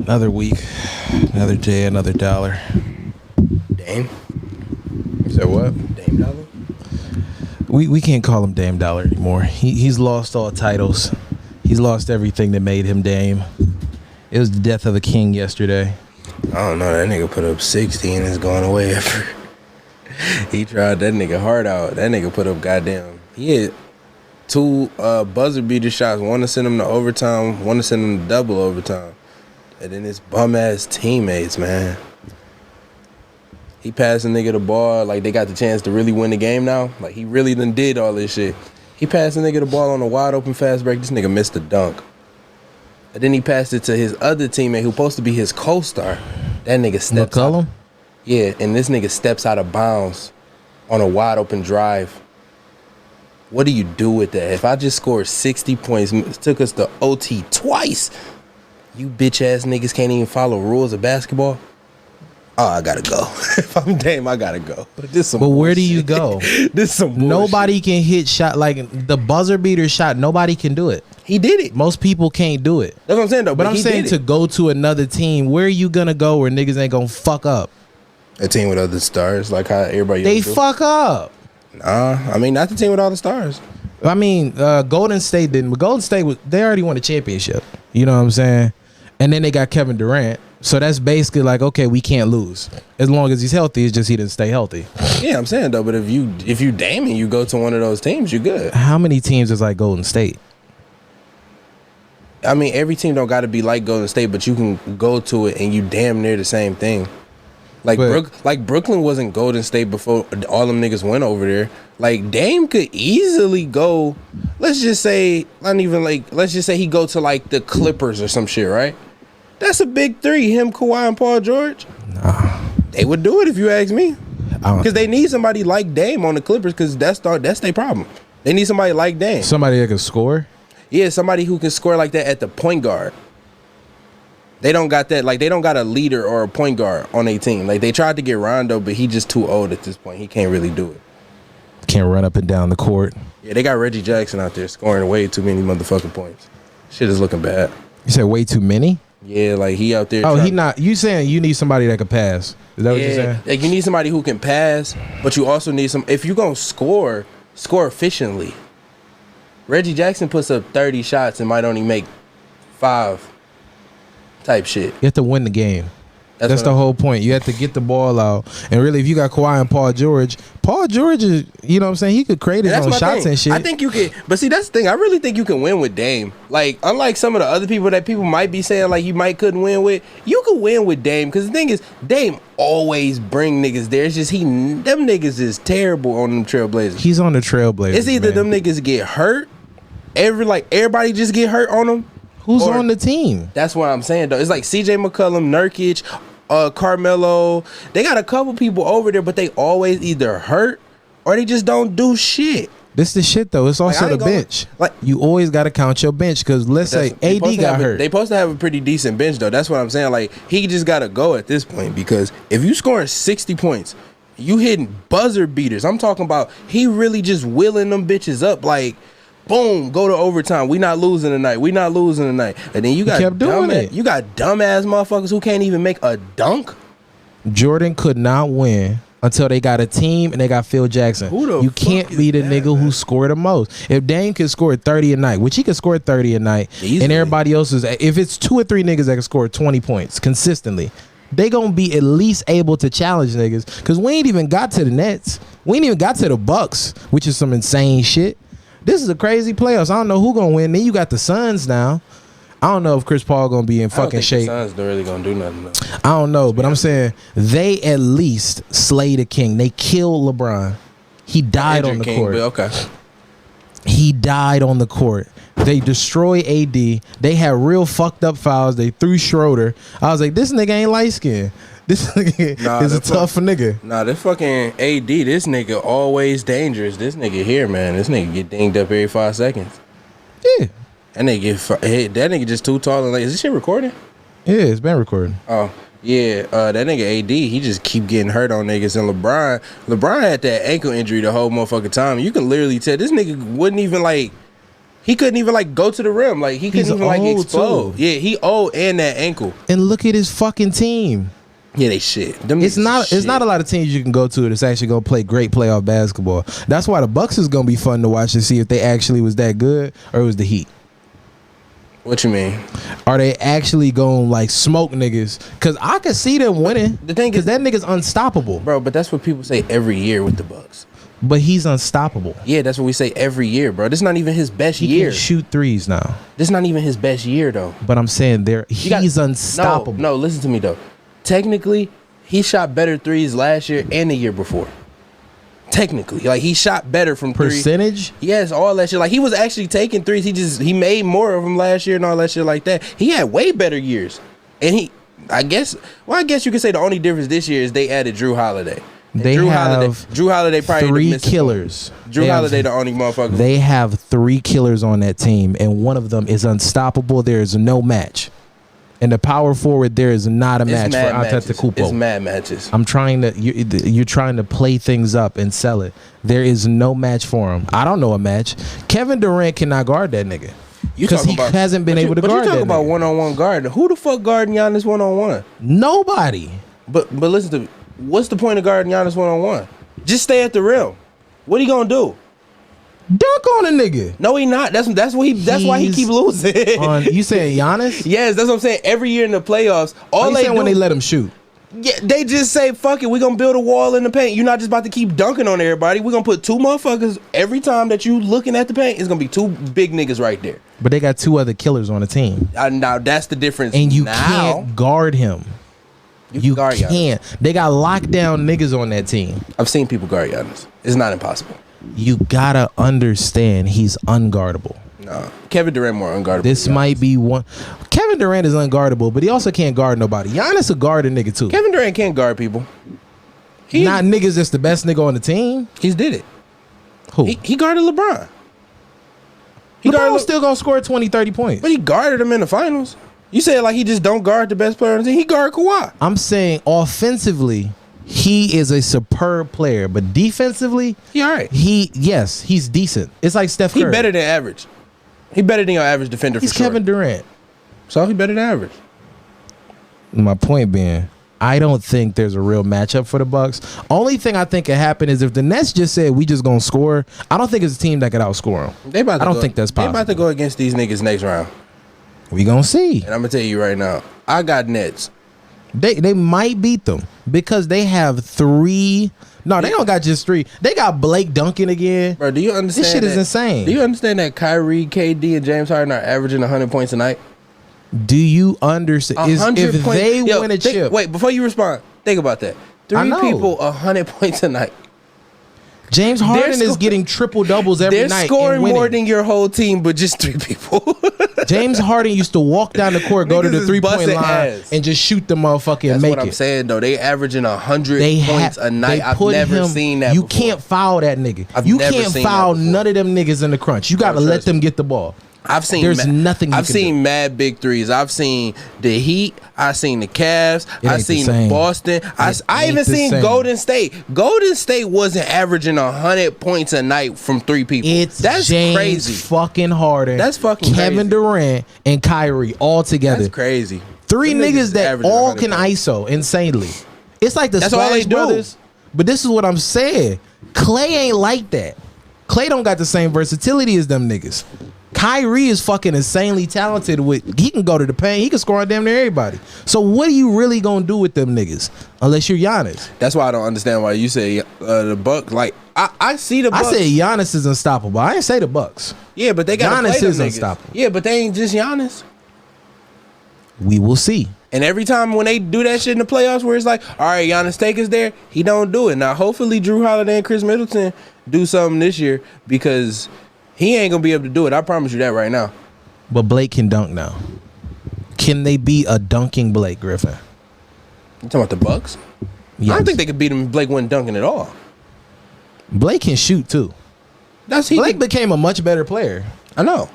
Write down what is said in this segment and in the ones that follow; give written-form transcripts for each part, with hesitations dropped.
Another week, another day, another dollar. Dame? You said what? Dame Dollar? We can't call him Dame Dollar anymore. He's lost all titles. He's lost everything that made him Dame. It was the death of a king yesterday. I don't know. That nigga put up 60 and is going away after. He tried that nigga heart out. That nigga put up goddamn. He had 2 buzzer beater shots. One to send him to overtime. One to send him to double overtime. And then his bum ass teammates, man. He passed a nigga the ball like they got the chance to really win the game now. Like he really done did all this shit. He passed a nigga the ball on a wide open fast break. This nigga missed the dunk. And then he passed it to his other teammate who's supposed to be his co-star. That nigga steps McCollum? out. Yeah, and this nigga steps out of bounds on a wide open drive. What do you do with that? If I just scored 60 points, it took us to OT twice. You bitch ass niggas can't even follow rules of basketball. Oh, I gotta go. If I'm Dame, I gotta go. But where do you go? This some bullshit. Nobody can hit shot like the buzzer beater shot. Nobody can do it. He did it. Most people can't do it. That's what I'm saying though. But I'm saying to go to another team, where are you gonna go where niggas ain't gonna fuck up? A team with other stars, like how everybody They else do. fuck up. Nah, I mean not the team with all the stars. I mean, Golden State didn't. But Golden State they already won a championship. You know what I'm saying? And then they got Kevin Durant. So that's basically like, okay, we can't lose as long as he's healthy. It's just he didn't stay healthy. Yeah, I'm saying though, but if you Dame and you go to one of those teams, you good. How many teams is like Golden State? I mean, every team don't got to be like Golden State, but you can go to it and you damn near the same thing. Like Brooklyn wasn't Golden State before all them niggas went over there. Like Dame could easily go. Let's just say he go to like the Clippers or some shit, right? That's a big 3. Him, Kawhi, and Paul George. Nah. They would do it if you ask me. Because they need somebody like Dame on the Clippers because that's their problem. They need somebody like Dame. Somebody that can score? Yeah, somebody who can score like that at the point guard. They don't got that. Like, they don't got a leader or a point guard on their team. Like, they tried to get Rondo, but he just too old at this point. He can't really do it. Can't run up and down the court. Yeah, they got Reggie Jackson out there scoring way too many motherfucking points. Shit is looking bad. You said way too many? Yeah, like he out there. Oh, he not. You saying you need somebody that can pass? Is that what you're saying? Like you need somebody who can pass, but you also need some. If you gonna score efficiently. Reggie Jackson puts up 30 shots and might only make 5. Type shit. You have to win the game. That's the whole point. You have to get the ball out. And really, if you got Kawhi and Paul George is, you know what I'm saying? He could create his own shots and shit. I think you can. But see, that's the thing. I really think you can win with Dame. Like, unlike some of the other people that people might be saying, like, you couldn't win with, you could win with Dame. Because the thing is, Dame always bring niggas there. It's just them niggas is terrible on them Trailblazers. He's on the Trailblazers. It's either them niggas get hurt, everybody just get hurt on them. Who's on the team? That's what I'm saying, though. It's like CJ McCollum, Nurkic, Carmelo. They got a couple people over there, but they always either hurt or they just don't do shit. This the shit, though. It's also the bench. Like, you always got to count your bench because let's say AD got hurt. They supposed to have a pretty decent bench, though. That's what I'm saying. Like, he just got to go at this point because if you scoring 60 points, you hitting buzzer beaters. I'm talking about he really just willing them bitches up like, boom, go to overtime. We not losing tonight. And then you got dumbass motherfuckers who can't even make a dunk. Jordan could not win until they got a team and they got Phil Jackson. You can't be the nigga who scored the most. If Dame can score 30 a night, which he can score 30 a night, easily. And everybody else is, if it's 2 or 3 niggas that can score 20 points consistently, they gonna be at least able to challenge niggas. Because we ain't even got to the Nets. We ain't even got to the Bucks, which is some insane shit. This is a crazy playoffs. I don't know who gonna win. Then you got the Suns now. I don't know if Chris Paul gonna be in fucking shape. The Suns don't really gonna do nothing though. I don't know, but I'm saying they at least slay the king. They killed LeBron. He died on the court. Okay. He died on the court. They destroy AD. They had real fucked up fouls. They threw Schroeder. I was like, this nigga ain't light skinned. This nigga is a tough nigga. Nah, this fucking AD, this nigga always dangerous. This nigga here, man. This nigga get dinged up every 5 seconds. Yeah. That nigga just too tall and like, is this shit recording? Yeah, it's been recording. Oh, yeah. That nigga AD, he just keep getting hurt on niggas. And LeBron had that ankle injury the whole motherfucking time. You can literally tell this nigga wouldn't even like, He couldn't even like go to the rim. Like he couldn't even like explode. Too. Yeah, he old and that ankle. And look at his fucking team. Yeah, they shit. It's not a lot of teams you can go to that's actually gonna play great playoff basketball. That's why the Bucks is gonna be fun to watch to see if they actually was that good or it was the Heat. What you mean? Are they actually gonna like smoke niggas? Cause I could see them winning. The thing is that nigga's unstoppable, bro. But that's what people say every year with the Bucks. But he's unstoppable. Yeah, that's what we say every year, bro. This is not even his best year. He can shoot threes now. This is not even his best year though. But I'm saying he's unstoppable. No, listen to me though. Technically, he shot better threes last year and the year before. Technically, like he shot better from percentage. Yes, all that shit. Like he was actually taking threes. He made more of them last year and all that shit like that. He had way better years, and I guess you could say the only difference this year is they added Drew Holiday. Drew Holiday probably 3 killers. Drew Holiday the only motherfucker. They have 3 killers on that team, and one of them is unstoppable. There is no match. And the power forward, there is not a match for Antetokounmpo. It's mad matches. I'm trying to you're trying to play things up and sell it. There is no match for him. I don't know a match. Kevin Durant cannot guard that nigga because he hasn't been able to guard that. But you talking about one-on-one guard? Who the fuck guarding Giannis one-on-one? Nobody. But listen to me. What's the point of guarding Giannis one-on-one? Just stay at the rim. What he gonna do? Dunk on a nigga. No, he not. That's why he keep losing. You saying Giannis? Yes, that's what I'm saying. Every year in the playoffs, all they do when they let him shoot. Yeah, they just say, fuck it, we're gonna build a wall in the paint. You're not just about to keep dunking on everybody. We're gonna put 2 motherfuckers every time that you looking at the paint. It's gonna be 2 big niggas right there. But they got 2 other killers on the team. Now that's the difference. And you can't guard him. You can't. They got lockdown niggas on that team. I've seen people guard Giannis. It's not impossible. You gotta understand he's unguardable. No, Kevin Durant more unguardable. This might be one. Kevin Durant is unguardable, but he also can't guard nobody. Giannis a guard a nigga too. Kevin Durant can't guard people. Not niggas that's the best nigga on the team. He's did it. Who? He guarded LeBron. LeBron was still gonna score 20, 30 points. But he guarded him in the finals. You say like he just don't guard the best player on the team. He guard Kawhi. I'm saying offensively, he is a superb player, but defensively, he all right. He's decent. It's like Steph Curry. He better than average. He better than your average defender. He's Kevin Durant. So he better than average. My point being, I don't think there's a real matchup for the Bucks. Only thing I think could happen is if the Nets just said we just gonna score. I don't think it's a team that could outscore them. I don't think that's possible. They about to go against these niggas next round. We gonna see. And I'm gonna tell you right now, I got Nets. They might beat them because they have 3. No, they don't got just 3. They got Blake Duncan again. Bro, do you understand? This shit is insane. Do you understand that Kyrie, KD, and James Harden are averaging 100 points a night? Do you understand? If they win a chip. Wait, before you respond, think about that. 3 people, 100 points a night. James Harden is getting triple doubles every night. They're scoring more than your whole team, but just 3 people. James Harden used to walk down the court, go to the 3-point line, and just shoot the motherfucker and make it. That's what I'm saying, though. They averaging 100 points a night. I've never seen that. You can't foul that nigga. You can't foul none of them niggas in the crunch. You got to let them get the ball. There's nothing. I've seen mad big threes. I've seen the Heat. I've seen the Cavs. I've seen the Boston. I even seen Golden State. Golden State wasn't averaging 100 points a night from 3 people. That's James crazy. Fucking Harden. That's fucking Kevin Durant and Kyrie all together. That's crazy. 3 niggas that all can ISO insanely. It's like the Splash Brothers. But this is what I'm saying. Clay ain't like that. Clay don't got the same versatility as them niggas. Kyrie is fucking insanely talented. He can go to the paint. He can score on damn near everybody. So what are you really gonna do with them niggas unless you're Giannis? That's why I don't understand why you say the Bucks. Like I see the Bucks. I say Giannis is unstoppable. I ain't say the Bucks. Yeah, but they got Giannis is unstoppable. Yeah, but they ain't just Giannis. We will see. And every time when they do that shit in the playoffs, where it's like, all right, Giannis take us there, he don't do it. Now, hopefully, Drew Holiday and Chris Middleton do something this year because he ain't gonna be able to do it. I promise you that right now. But Blake can dunk now. Can they beat a dunking Blake Griffin? You talking about the Bucks? Yes. I don't think they could beat him if Blake wasn't dunking at all. Blake can shoot too. Blake became a much better player. I know.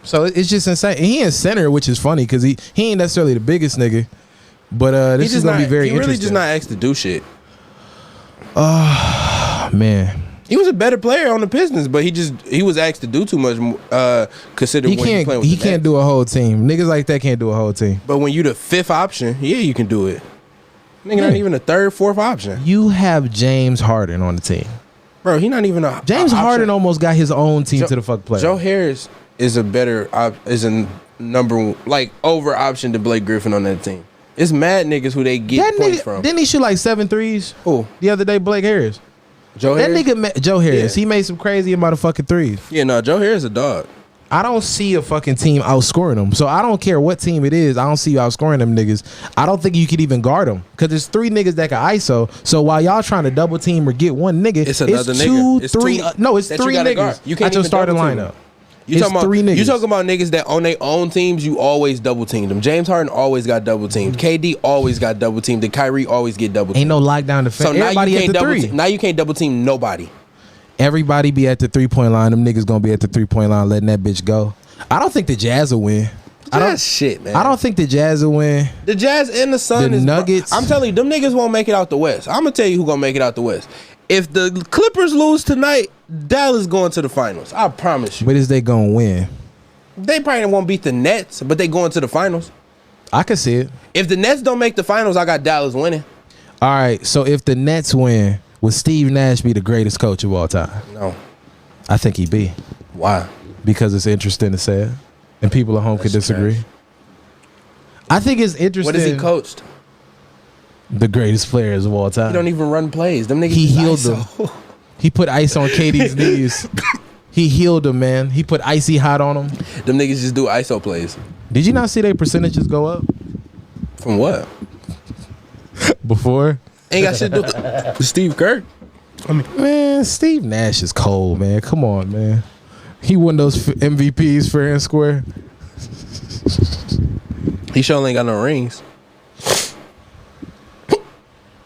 So it's just insane. And he in center, which is funny because he ain't necessarily the biggest nigga. But this is gonna be very interesting. He really just not asked to do shit. Man. He was a better player on the Pistons, but he was asked to do too much. Considering when he's playing with he can't do a whole team. Niggas like that can't do a whole team. But when you the fifth option, yeah, you can do it. Nigga, not even a third, fourth option. You have James Harden on the team, bro. He not even a James Harden almost got his own team to the fuck play. Joe Harris is a better number like over option to Blake Griffin on that team. It's mad niggas who they get that points from. Didn't he shoot like 7 threes? Who? The other day, Blake Harris. Joe Harris? Joe Harris. Yeah. He made some crazy amount of fucking threes. Yeah, no, Joe Harris a dog. I don't see a fucking team outscoring them. So I don't care what team it is. I don't see you outscoring them niggas. I don't think you could even guard them because there's 3 niggas that can ISO. So while y'all trying to double team or get one nigga, it's another it's nigga. It's 3. No, it's 3 niggas. You can't at your starting lineup. You talking about niggas that on their own teams, you always double team them. James Harden always got double teamed. KD always got double teamed. And Kyrie always get double teamed. Ain't no lockdown defense. So now everybody you can't at the 3. Now you can't double team nobody. Everybody be at the 3-point line. Them niggas gonna be at the 3-point line letting that bitch go. I don't think the Jazz will win. That's shit, man. I don't think the Jazz will win. The Jazz and the Sun the Nuggets. I'm telling you, them niggas won't make it out the West. I'm gonna tell you who gonna make it out the West. If the Clippers lose tonight, Dallas going to the finals. I promise you. But is they gonna win? They probably won't beat the Nets, but they going to the finals. I can see it. If the Nets don't make the finals, I got Dallas winning. All right, so if the Nets win, would Steve Nash be the greatest coach of all time? No. I think he'd be. Why? Because it's interesting to say it, and people at home could disagree. Trash. I think it's interesting. What has he coached? The greatest players of all time. He don't even run plays. Them niggas. He healed them. He put ice on KD's knees. He healed them, man. He put icy hot on them. Them niggas just do ISO plays. Did you not see their percentages go up? From what? Before? Ain't got shit to do with Steve Kerr. I mean, man, Steve Nash is cold, man. Come on, man. He won those MVPs fair and square. He sure ain't got no rings.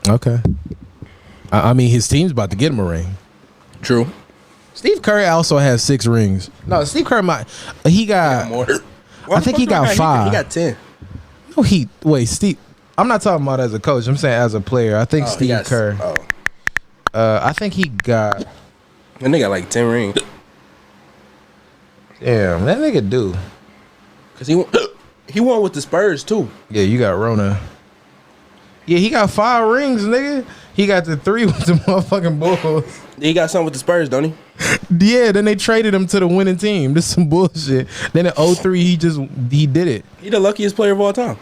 Okay. I mean, his team's about to get him a ring. True. Steve Kerr also has 6 rings. No, Steve Kerr he got more. I think he got 5. He got 10. No, Steve. I'm not talking about as a coach. I'm saying as a player. I think Steve Kerr. I think he got. And they got like 10 rings. Damn, that nigga do. Cause he won with the Spurs too. Yeah, you got Rona. Yeah, he got 5 rings, nigga. He got the 3 with the motherfucking Bulls. He got something with the Spurs, don't he? Yeah, then they traded him to the winning team. This is some bullshit. Then in 03, he did it. He the luckiest player of all time.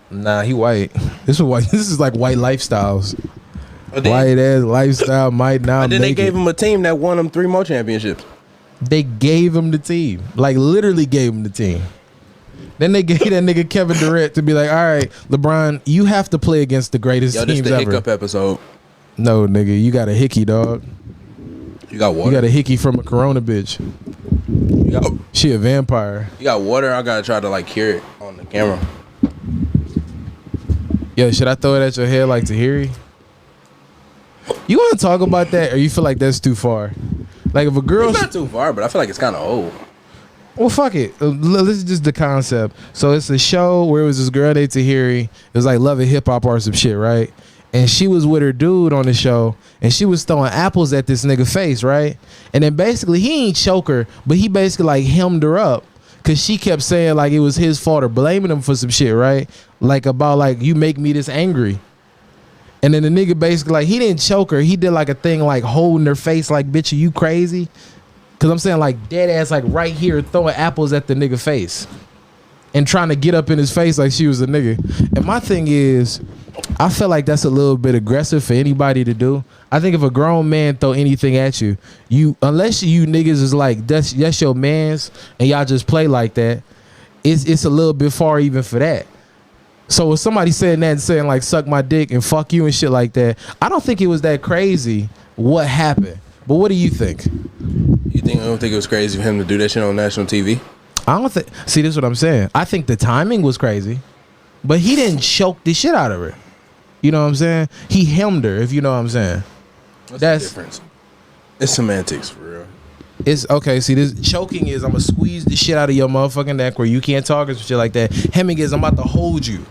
Nah, he white. This is like white lifestyles. White ass lifestyle might not. Then they gave him a team that won him 3 more championships. They gave him the team, like literally gave him the team. Then they gave that nigga Kevin Durant to be like, all right, LeBron, you have to play against the greatest teams this the ever. hiccup episode. No, nigga, you got a hickey, dog. You got water. You got a hickey from a Corona bitch. She a vampire. You got water. I gotta try to like hear it on the camera. Yo, should I throw it at your head like Tahiri? You want to talk about that, or you feel like that's too far? Like if a girl, it's not too far, but I feel like it's kind of old. Well, fuck it. This is just the concept. So it's a show where it was this girl named Tahiri. It was like Love and Hip Hop or some shit, right? And she was with her dude on the show, and she was throwing apples at this nigga face, right? And then basically he ain't choke her, but he basically like hemmed her up because she kept saying like it was his fault or blaming him for some shit, right? Like about like you make me this angry. And then the nigga basically like he didn't choke her. He did like a thing like holding her face like, bitch, are you crazy? Cause I'm saying like dead ass like right here throwing apples at the nigga face and trying to get up in his face like she was a nigga. And my thing is, I feel like that's a little bit aggressive for anybody to do. I think if a grown man throw anything at you, unless you niggas is like that's your mans and y'all just play like that, it's a little bit far even for that. So if somebody saying that and saying like suck my dick and fuck you and shit like that, I don't think it was that crazy what happened. But what do you think? I don't think it was crazy for him to do that shit on national TV? I don't think. See, this is what I'm saying. I think the timing was crazy, but he didn't choke the shit out of her. You know what I'm saying? He hemmed her, if you know what I'm saying. That's the difference. It's semantics, for real. It's okay. See, this choking is I'm gonna squeeze the shit out of your motherfucking neck where you can't talk or some shit like that. Hemming is I'm about to hold you.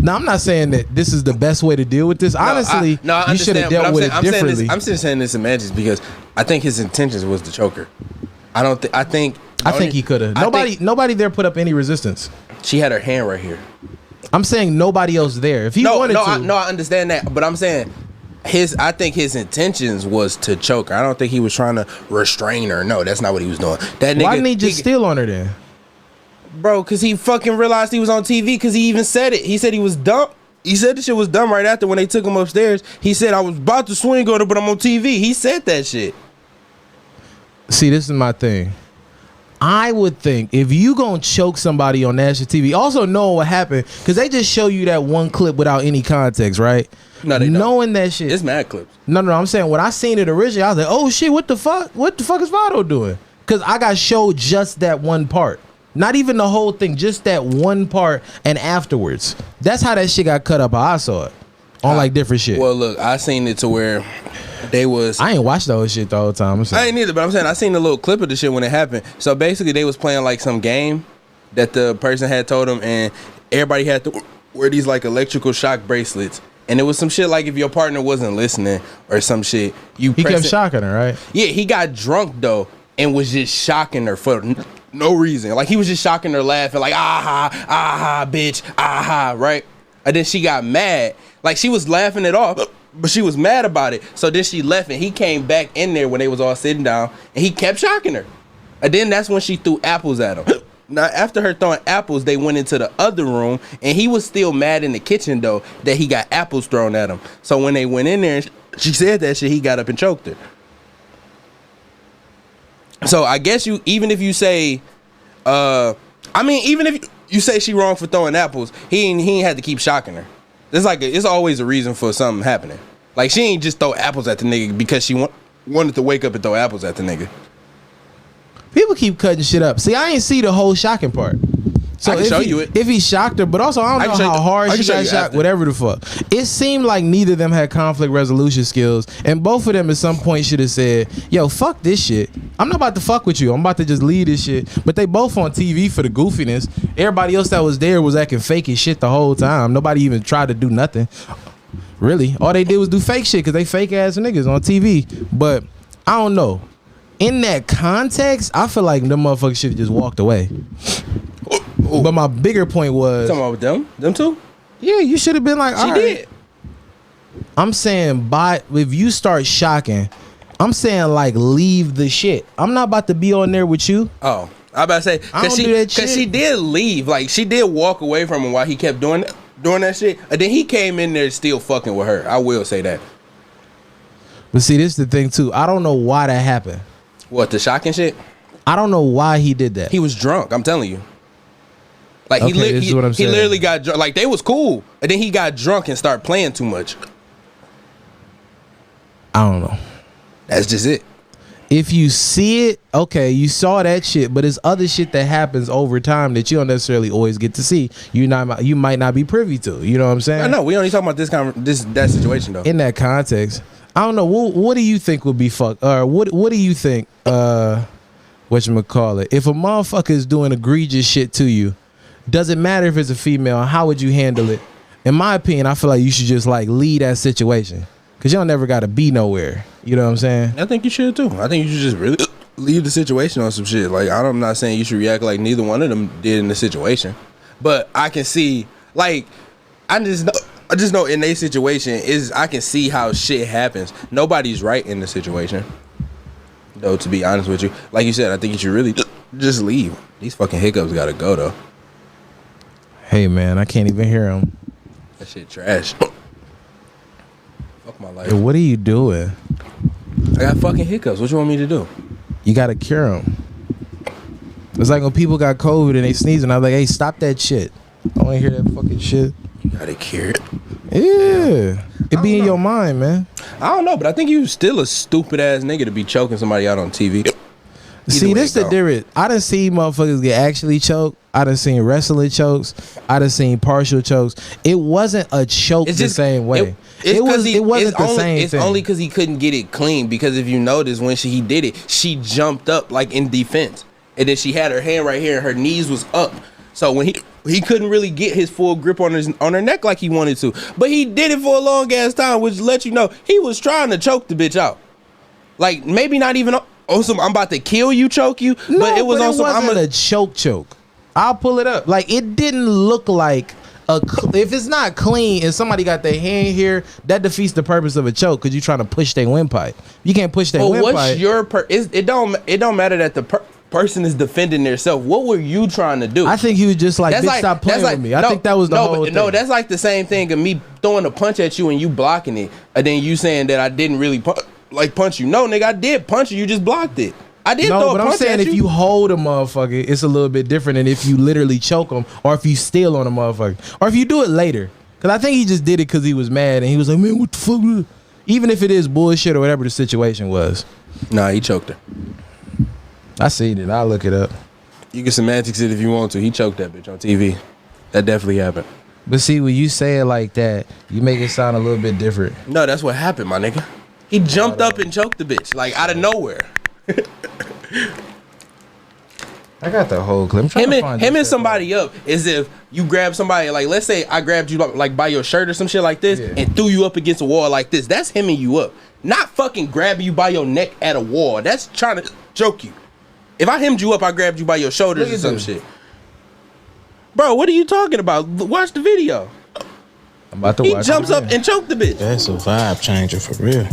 Now, I'm not saying that this is the best way to deal with this. Honestly, I you should have dealt with it differently. I'm still saying this semantics because I think his intentions was to choke her. I think he could have. Nobody there put up any resistance. She had her hand right here. I'm saying nobody else there. If he wanted to, I understand that, but I'm saying I think his intentions was to choke her. I don't think he was trying to restrain her. No, that's not what he was doing. That nigga, why didn't he just steal on her then? Bro, because he fucking realized he was on TV because he even said it. He said he was dumb. He said the shit was dumb right after when they took him upstairs. He said, I was about to swing on her, but I'm on TV. He said that shit. See, this is my thing. I would think if you gonna choke somebody on national TV, also knowing what happened, because they just show you that one clip without any context, right? No, they knowing don't. That shit. It's mad clips. No, I'm saying when I seen it originally, I was like, oh shit, what the fuck? What the fuck is Vado doing? Because I got showed just that one part. Not even the whole thing, just that one part and afterwards. That's how that shit got cut up. How I saw it on like different shit. Well, look, I seen it to where I ain't watched the whole shit the whole time. I ain't either, but I'm saying I seen a little clip of the shit when it happened. So basically, they was playing like some game that the person had told them, and everybody had to wear these like electrical shock bracelets. And it was some shit like if your partner wasn't listening or some shit, he kept shocking her, right? Yeah, he got drunk though and was just shocking her for no reason. Like he was just shocking her, laughing like bitch, right? And then she got mad, like she was laughing it off, but she was mad about it. So then she left and he came back in there when they was all sitting down and he kept shocking her. And then that's when she threw apples at him. Now after her throwing apples, they went into the other room and he was still mad in the kitchen though that he got apples thrown at him. So when they went in there and she said that shit, he got up and choked her. So I guess even if you say, even if you say she wrong for throwing apples, he ain't had to keep shocking her. It's always a reason for something happening. Like she ain't just throw apples at the nigga because she wanted to wake up and throw apples at the nigga. People keep cutting shit up. See, I ain't see the whole shocking part. So I can show you it. If he shocked her, but also I don't know how hard she got shocked, whatever the fuck. It seemed like neither of them had conflict resolution skills, and both of them at some point should have said, yo, fuck this shit. I'm not about to fuck with you. I'm about to just leave this shit. But they both on TV for the goofiness. Everybody else that was there was acting fake as shit the whole time. Nobody even tried to do nothing. Really. All they did was do fake shit because they fake ass niggas on TV. But I don't know. In that context, I feel like them motherfuckers should have just walked away. Ooh. But my bigger point was, talking about them? Them two? Yeah, you should have been like, she did. I'm saying, if you start shocking, I'm saying like leave the shit. I'm not about to be on there with you. Oh, I about to say because she did leave. Like she did walk away from him while he kept doing that shit. And then he came in there still fucking with her. I will say that. But see, this is the thing too. I don't know why that happened. What, the shocking shit? I don't know why he did that. He was drunk. I'm telling you. Like okay, he literally got drunk. Like they was cool, and then he got drunk and started playing too much. I don't know. That's just it. If you see it, okay, you saw that shit, but it's other shit that happens over time that you don't necessarily always get to see. You might not be privy to. You know what I'm saying? I know. We only talking about that situation though. In that context, I don't know. What do you think would be fucked? Or what do you think? Whatchamacallit? If a motherfucker is doing egregious shit to you, does it matter if it's a female? How would you handle it? In my opinion, I feel like you should just like leave that situation. Cause you don't never gotta be nowhere. You know what I'm saying? I think you should too. I think you should just really leave the situation on some shit. Like I'm not saying you should react like neither one of them did in the situation. But I can see like I just know in their situation I can see how shit happens. Nobody's right in the situation. Though, to be honest with you. Like you said, I think you should really just leave. These fucking hiccups gotta go though. Hey man, I can't even hear him. That shit trash. Fuck my life. Hey, what are you doing? I got fucking hiccups. What you want me to do? You gotta cure them. It's like when people got COVID and they sneezing, I was like, hey, stop that shit. I wanna hear that fucking shit. You gotta cure it. Yeah. It be in your mind, man. I don't know, but I think you still a stupid ass nigga to be choking somebody out on TV. See, this the difference. I done seen motherfuckers get actually choked. I done seen wrestling chokes. I done seen partial chokes. It wasn't a choke the same way. It wasn't the same thing. It's only because he couldn't get it clean. Because if you notice, when he did it, she jumped up like in defense, and then she had her hand right here, and her knees was up. So when he couldn't really get his full grip on her neck like he wanted to. But he did it for a long ass time, which let you know he was trying to choke the bitch out. Like maybe not even on some I'm about to kill you, choke you, no, but it was on some I'm a choke. I'll pull it up. Like it didn't look like if it's not clean and somebody got their hand here, that defeats the purpose of a choke because you're trying to push their windpipe. You can't push their windpipe. What's your it don't matter that the person is defending themselves. What were you trying to do? I think he was just like, bitch, stop playing with me. I think that was the whole thing. No, that's like the same thing of me throwing a punch at you and you blocking it, and then you saying that I didn't really punch you. No, nigga, I did punch you. You just blocked it. I did throw a punch at you. No, but I'm saying if you hold a motherfucker, it's a little bit different than if you literally choke him or if you steal on a motherfucker or if you do it later. Because I think he just did it because he was mad and he was like, man, what the fuck? Even if it is bullshit or whatever the situation was. Nah, he choked her. I seen it. I'll look it up. You can semantics it if you want to. He choked that bitch on TV. That definitely happened. But see, when you say it like that, you make it sound a little bit different. No, that's what happened, my nigga. He jumped up and choked the bitch, like out of nowhere. I got the whole clip. Him and somebody up is if you grab somebody, like let's say I grabbed you like by your shirt or some shit like this and threw you up against a wall like this. That's hemming you up. Not fucking grabbing you by your neck at a wall. That's trying to choke you. If I hemmed you up, I grabbed you by your shoulders or some shit. Bro, what are you talking about? Watch the video. I'm about to watch. He jumps up and choked the bitch. That's a vibe changer for real.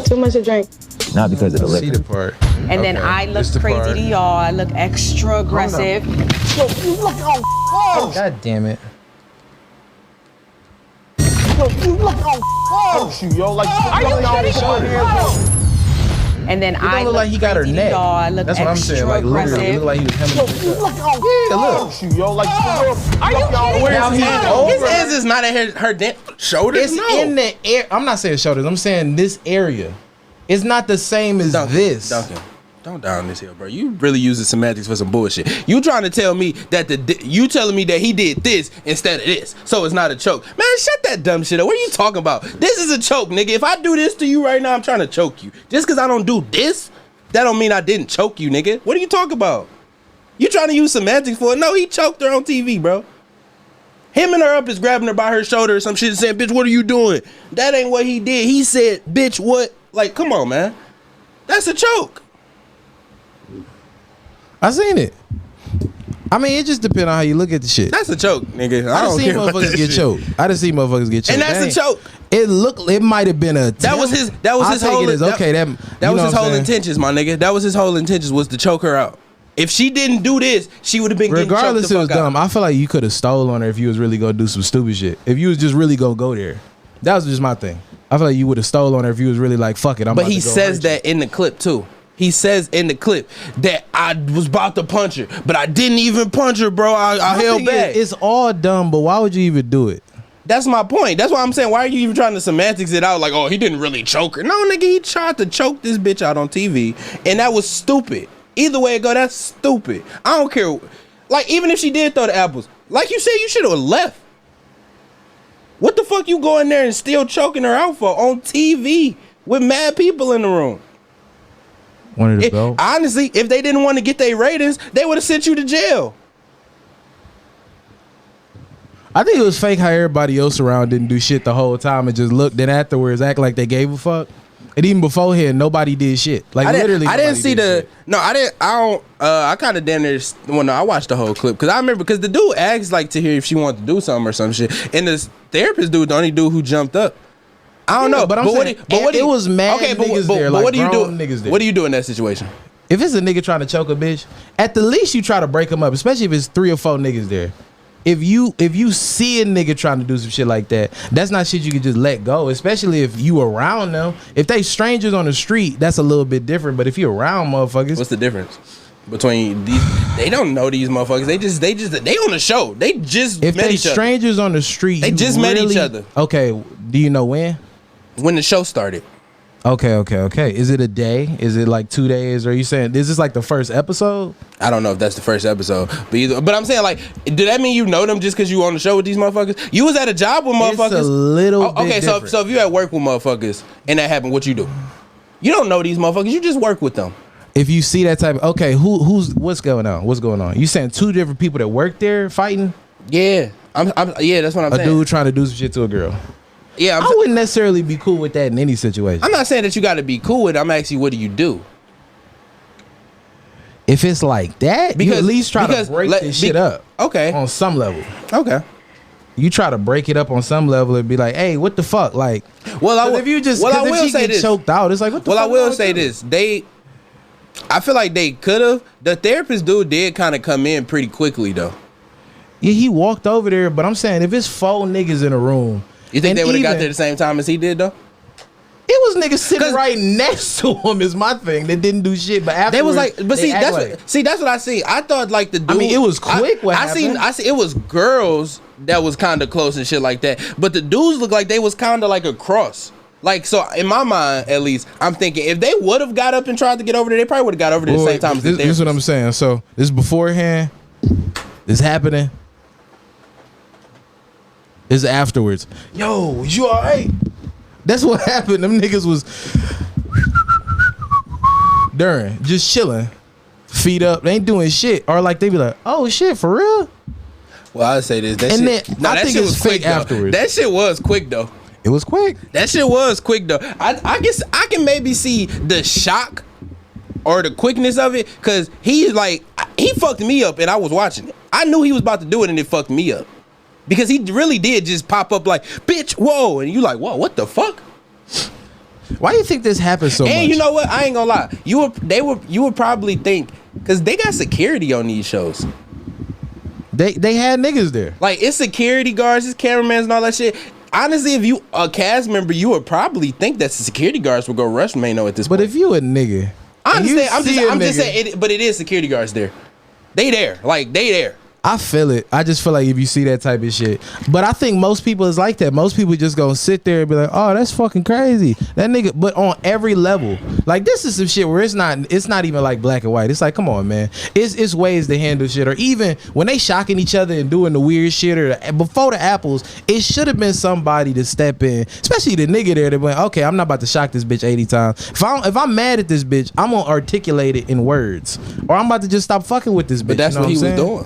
Too much to drink. Not because of the liquor. See the part. And then I look crazy to y'all. I look extra aggressive. Yo, you look on balls. God damn it. Yo, you look on balls. Yo, like, are you kidding me? And then I look like he got her neck. I look That's what I'm saying. Like literally, it look like he was hemming. Yo, you look on balls. yo, like, are you kidding me? Now his hands is not at her shoulders. It's in the air. I'm not saying shoulders. I'm saying this area. It's not the same as this. Duncan, don't down this hill, bro. You really using semantics for some bullshit. You trying to tell me that you telling me that he did this instead of this, so it's not a choke. Man, shut that dumb shit up. What are you talking about? This is a choke, nigga. If I do this to you right now, I'm trying to choke you. Just because I don't do this, that don't mean I didn't choke you, nigga. What are you talking about? You trying to use semantics for it? No, he choked her on TV, bro. Him and her up is grabbing her by her shoulder or some shit and saying, bitch, what are you doing? That ain't what he did. He said, bitch, what? Like, come on, man. That's a choke. I seen it. I mean, it just depends on how you look at the shit. That's a choke, nigga. I done seen motherfuckers get choked. I done seen motherfuckers get choked. And that's a choke. It might have been a. That was his whole. That was his whole intentions, my nigga. That was his whole intentions was to choke her out. If she didn't do this, she would have been getting choked the fuck out. Regardless, it was dumb. I feel like you could have stole on her if you was really gonna do some stupid shit. If you was just really gonna go there, that was just my thing. I feel like you would have stole on her if you was really like, fuck it. But he says that in the clip too. He says in the clip that I was about to punch her, but I didn't even punch her, bro. I held back. It's all dumb, but why would you even do it? That's my point. That's why I'm saying, why are you even trying to semantics it out? Like, oh, he didn't really choke her. No, nigga, he tried to choke this bitch out on TV, and that was stupid. Either way it go, that's stupid. I don't care. Like, even if she did throw the apples, like you said, you should have left. What the fuck you go in there and still choking her out for on TV with mad people in the room? Wanted to go? Honestly, if they didn't want to get their ratings, they would have sent you to jail. I think it was fake how everybody else around didn't do shit the whole time and just looked, then afterwards act like they gave a fuck. And even beforehand, nobody did shit. Like I didn't see the shit. No, I didn't. I don't. I kind of damn near. Well, no, I watched the whole clip because I remember because the dude asked like to hear if she wanted to do something or some shit, and this therapist dude, the only dude who jumped up. I don't know, but it was mad niggas there. Like, what do you do? What do you do in that situation? If it's a nigga trying to choke a bitch, at the least you try to break them up, especially if it's 3 or 4 niggas there. If you see a nigga trying to do some shit like that, that's not shit you can just let go, especially if you around them. If they strangers on the street, that's a little bit different. But if you're around motherfuckers, what's the difference between these? They don't know these motherfuckers. They on the show. They just if met they each other. Strangers on the street, they just met each other. Okay, do you know when? When the show started. Okay. Is it a day? Is it like 2 days? Or are you saying is this like the first episode? I don't know if that's the first episode, but I'm saying like, do that mean you know them just because you on the show with these motherfuckers? You was at a job with motherfuckers. It's a little bit okay. Different. So if you at work with motherfuckers and that happened, what you do? You don't know these motherfuckers. You just work with them. If you see that type of, okay, what's going on? What's going on? You saying two different people that work there fighting? Yeah, yeah, that's what I'm saying. A dude trying to do some shit to a girl. Yeah, I wouldn't necessarily be cool with that in any situation. I'm not saying that you got to be cool with it. I'm asking you, what do you do? If it's like that, you at least try to break this shit up. Okay. On some level. Okay. You try to break it up on some level and be like, hey, what the fuck? Like, if you just, I will if say get this. choked out, it's like, what the fuck? Well, I will say this. I feel like they could have. The therapist dude did kind of come in pretty quickly, though. Yeah, he walked over there, but I'm saying if it's 4 niggas in a room. You think they would have got there the same time as he did, though? It was niggas sitting right next to him is my thing. They didn't do shit, but after they was like, but see, that's what I see. I thought like the dude. I mean, it was quick. I seen it was girls that was kind of close and shit like that. But the dudes looked like they was kind of like a cross. Like, so in my mind, at least, I'm thinking if they would have got up and tried to get over there, they probably would have got over there the same time as the therapist. This is what I'm saying. So this is beforehand. This happening. This is afterwards. Yo, you all right? That's what happened. Them niggas was during just chilling, feet up. They ain't doing shit, or like they be like, "Oh shit, for real." Well, I say this. That and shit, then I think it was quick afterwards. That shit was quick though. It was quick. That shit was quick though. I guess I can maybe see the shock or the quickness of it, cause he fucked me up and I was watching it. I knew he was about to do it and it fucked me up. Because he really did just pop up like, bitch, whoa. And you like, whoa, what the fuck? Why do you think this happens so much? And you know what? I ain't gonna lie. You would probably think, because they got security on these shows. They had niggas there. Like, it's security guards, it's cameramans and all that shit. Honestly, if you a cast member, you would probably think that the security guards would go rush Mano at this point. But if you a nigga. I understand. I'm just saying, but it is security guards there. They there. Like, they there. I feel it. I just feel like if you see that type of shit. But I think most people is like that. Most people just gonna sit there and be like, oh, that's fucking crazy. That nigga, but on every level. Like, this is some shit where it's not even like black and white. It's like, come on, man. It's ways to handle shit. Or even when they shocking each other and doing the weird shit, or before the apples, it should have been somebody to step in. Especially the nigga there that went, okay, I'm not about to shock this bitch 80 times. If I'm mad at this bitch, I'm gonna articulate it in words. Or I'm about to just stop fucking with this bitch. But that's what he was doing.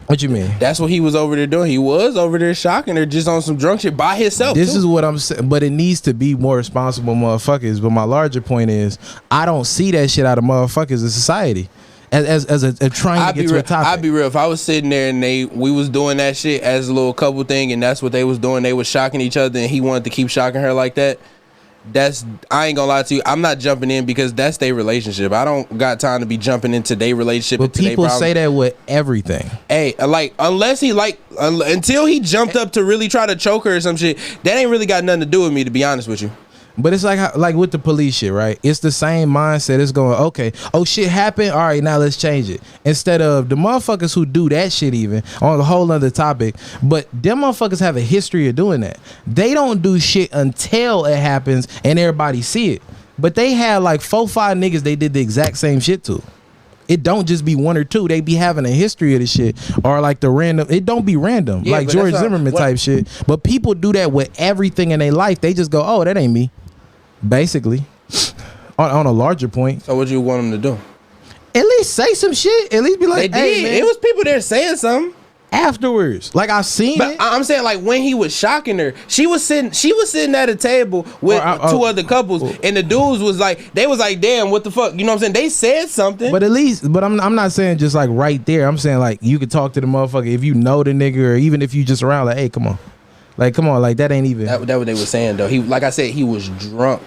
What you mean? That's what he was over there doing. He was over there shocking her just on some drunk shit by himself. This is what I'm saying. But it needs to be more responsible motherfuckers. But my larger point is, I don't see that shit out of motherfuckers in society as a trying to get to a topic. I'd be real. If I was sitting there and we was doing that shit as a little couple thing, and that's what they was doing, they was shocking each other, and he wanted to keep shocking her like that. I ain't gonna lie to you, I'm not jumping in because that's their relationship. I don't got time to be jumping into their relationship. But people say that with everything. Hey, like, until he jumped up to really try to choke her or some shit, that ain't really got nothing to do with me, to be honest with you. But it's like with the police shit, right? It's the same mindset. It's going, okay, oh shit happened, all right, now let's change it. Instead of the motherfuckers who do that shit, even on a whole other topic, but them motherfuckers have a history of doing that. They don't do shit until it happens and everybody see it. But they had like 4-5 niggas they did the exact same shit to. It don't just be 1 or 2. They be having a history of the shit, or like the random. It don't be random, like George Zimmerman type shit. But people do that with everything in their life. They just go, oh, that ain't me. Basically, on a larger point. So what you want them to do? At least say some shit. At least be like, hey, man. It was people there saying something afterwards. Like, I've seen it. I'm saying, like, when he was shocking her, she was sitting at a table with 2 other couples, and the dudes was like, they was like, damn, what the fuck? You know what I'm saying? They said something. But at least, but I'm not saying just like right there. I'm saying like you could talk to the motherfucker if you know the nigga, or even if you just around, like, hey, come on. Like, come on, like, that ain't even. That what they were saying, though. He, like I said, he was drunk.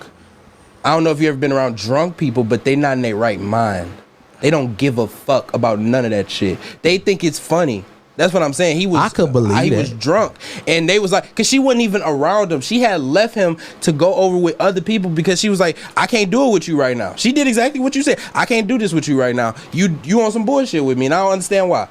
I don't know if you ever been around drunk people, but they not in their right mind. They don't give a fuck about none of that shit. They think it's funny. That's what I'm saying. He was. I could believe he was drunk, and they was like, cause she wasn't even around him. She had left him to go over with other people because she was like, I can't do it with you right now. She did exactly what you said. I can't do this with you right now. You on some bullshit with me, and I don't understand why.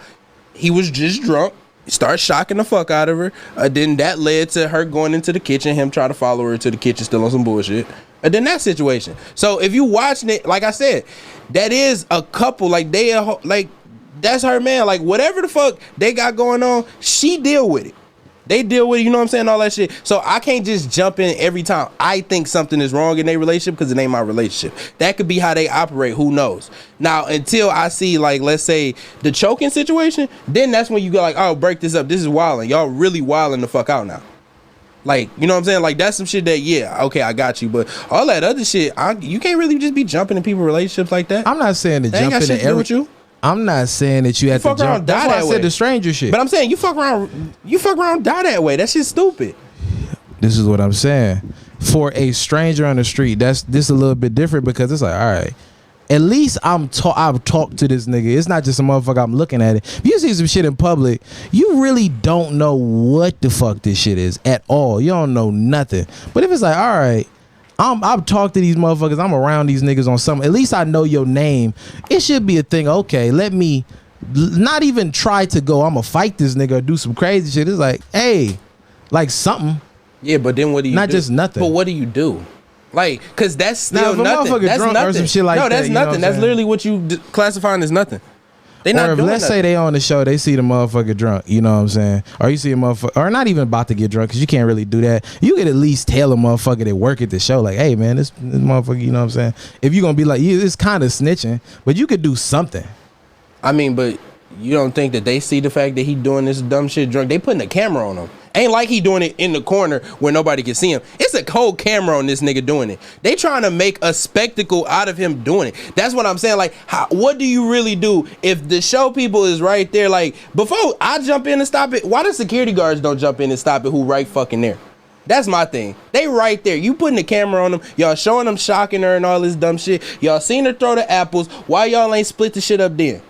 He was just drunk. Start shocking the fuck out of her. Then that led to her going into the kitchen, him trying to follow her to the kitchen, still on some bullshit. And then that situation. So if you watching it, like I said, that is a couple. Like that's her man. Like whatever the fuck they got going on, she deal with it. They deal with it, you know what I'm saying, all that shit. So I can't just jump in every time I think something is wrong in their relationship because it ain't my relationship. That could be how they operate, who knows. Now, until I see, like, let's say the choking situation, then that's when you go like, oh, break this up. This is wilding. Y'all really wilding the fuck out now. Like, you know what I'm saying? Like, that's some shit that, yeah, okay, I got you. But all that other shit, you can't really just be jumping in people's relationships like that. I'm not saying to jump into every... I'm not saying that you have to jump. That's why I said the stranger shit. But I'm saying you fuck around, die that way. That shit's stupid. This is what I'm saying. For a stranger on the street, this a little bit different because it's like, all right, at least I've talked to this nigga. It's not just a motherfucker I'm looking at it. If you see some shit in public, you really don't know what the fuck this shit is at all. You don't know nothing. But if it's like, all right, I've talked to these motherfuckers, I'm around these niggas on something, at least I know your name. It should be a thing. Okay, let me not even try to go, I'm gonna fight this nigga or do some crazy shit. It's like, hey, like something. Yeah, but then what do you not do? Just nothing. But what do you do? Like, cause that's still nothing. That's drunk nothing. Or some shit like no, that's that, nothing. That's literally what you classifying as nothing. They not or if doing let's nothing. say they on the show, they see the motherfucker drunk, you know what I'm saying? Or you see a motherfucker, or not even about to get drunk, because you can't really do that. You could at least tell a motherfucker that work at the show, like, hey man, this motherfucker, you know what I'm saying? If you gonna be like, yeah, it's kind of snitching, but you could do something. I mean, but you don't think that they see the fact that he doing this dumb shit drunk? They putting a camera on him. Ain't like he doing it in the corner where nobody can see him. It's a whole camera on this nigga doing it. They trying to make a spectacle out of him doing it. That's what I'm saying. Like, what do you really do if the show people is right there? Like, before I jump in and stop it, why the security guards don't jump in and stop it who right fucking there? That's my thing. They right there. You putting the camera on them. Y'all showing them shocking her and all this dumb shit. Y'all seen her throw the apples. Why y'all ain't split the shit up then?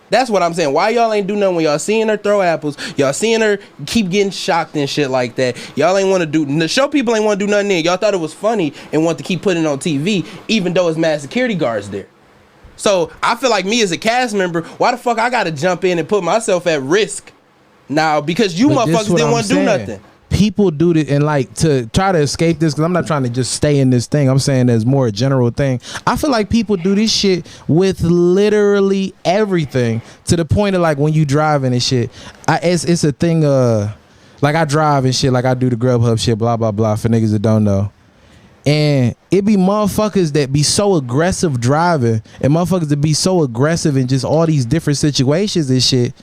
That's what I'm saying. Why y'all ain't do nothing when y'all seeing her throw apples? Y'all seeing her keep getting shocked and shit like that. Y'all ain't want to do, the show people ain't want to do nothing there. Y'all thought it was funny and want to keep putting it on TV, even though it's mad security guards there. So I feel like me as a cast member, why the fuck I got to jump in and put myself at risk now because you motherfuckers didn't want to do nothing. People do this and like to try to escape this because I'm not trying to just stay in this thing. I'm saying there's more a general thing. I feel like people do this shit with literally everything to the point of like when you driving and shit. It's a thing. Like I drive and shit. Like I do the Grubhub shit. Blah blah blah. For niggas that don't know. And it be motherfuckers that be so aggressive driving and motherfuckers that be so aggressive in just all these different situations and shit.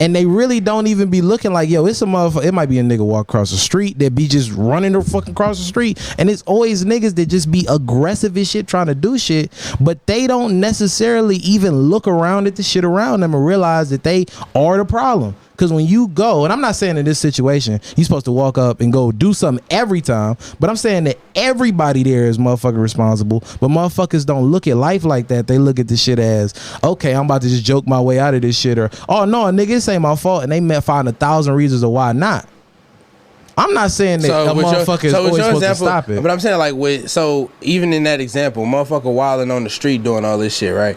And they really don't even be looking like, yo, it's a motherfucker. It might be a nigga walk across the street that be just running the fucking across the street. And it's always niggas that just be aggressive as shit trying to do shit. But they don't necessarily even look around at the shit around them and realize that they are the problem. Because when you go, and I'm not saying in this situation, you're supposed to walk up and go do something every time. But I'm saying that everybody there is motherfucking responsible. But motherfuckers don't look at life like that. They look at this shit as, okay, I'm about to just joke my way out of this shit. Or, oh, no, nigga, this ain't my fault. And they may find 1,000 reasons of why not. I'm not saying that a motherfucker is always supposed to stop it. But I'm saying like, so even in that example, motherfucker wilding on the street doing all this shit, right?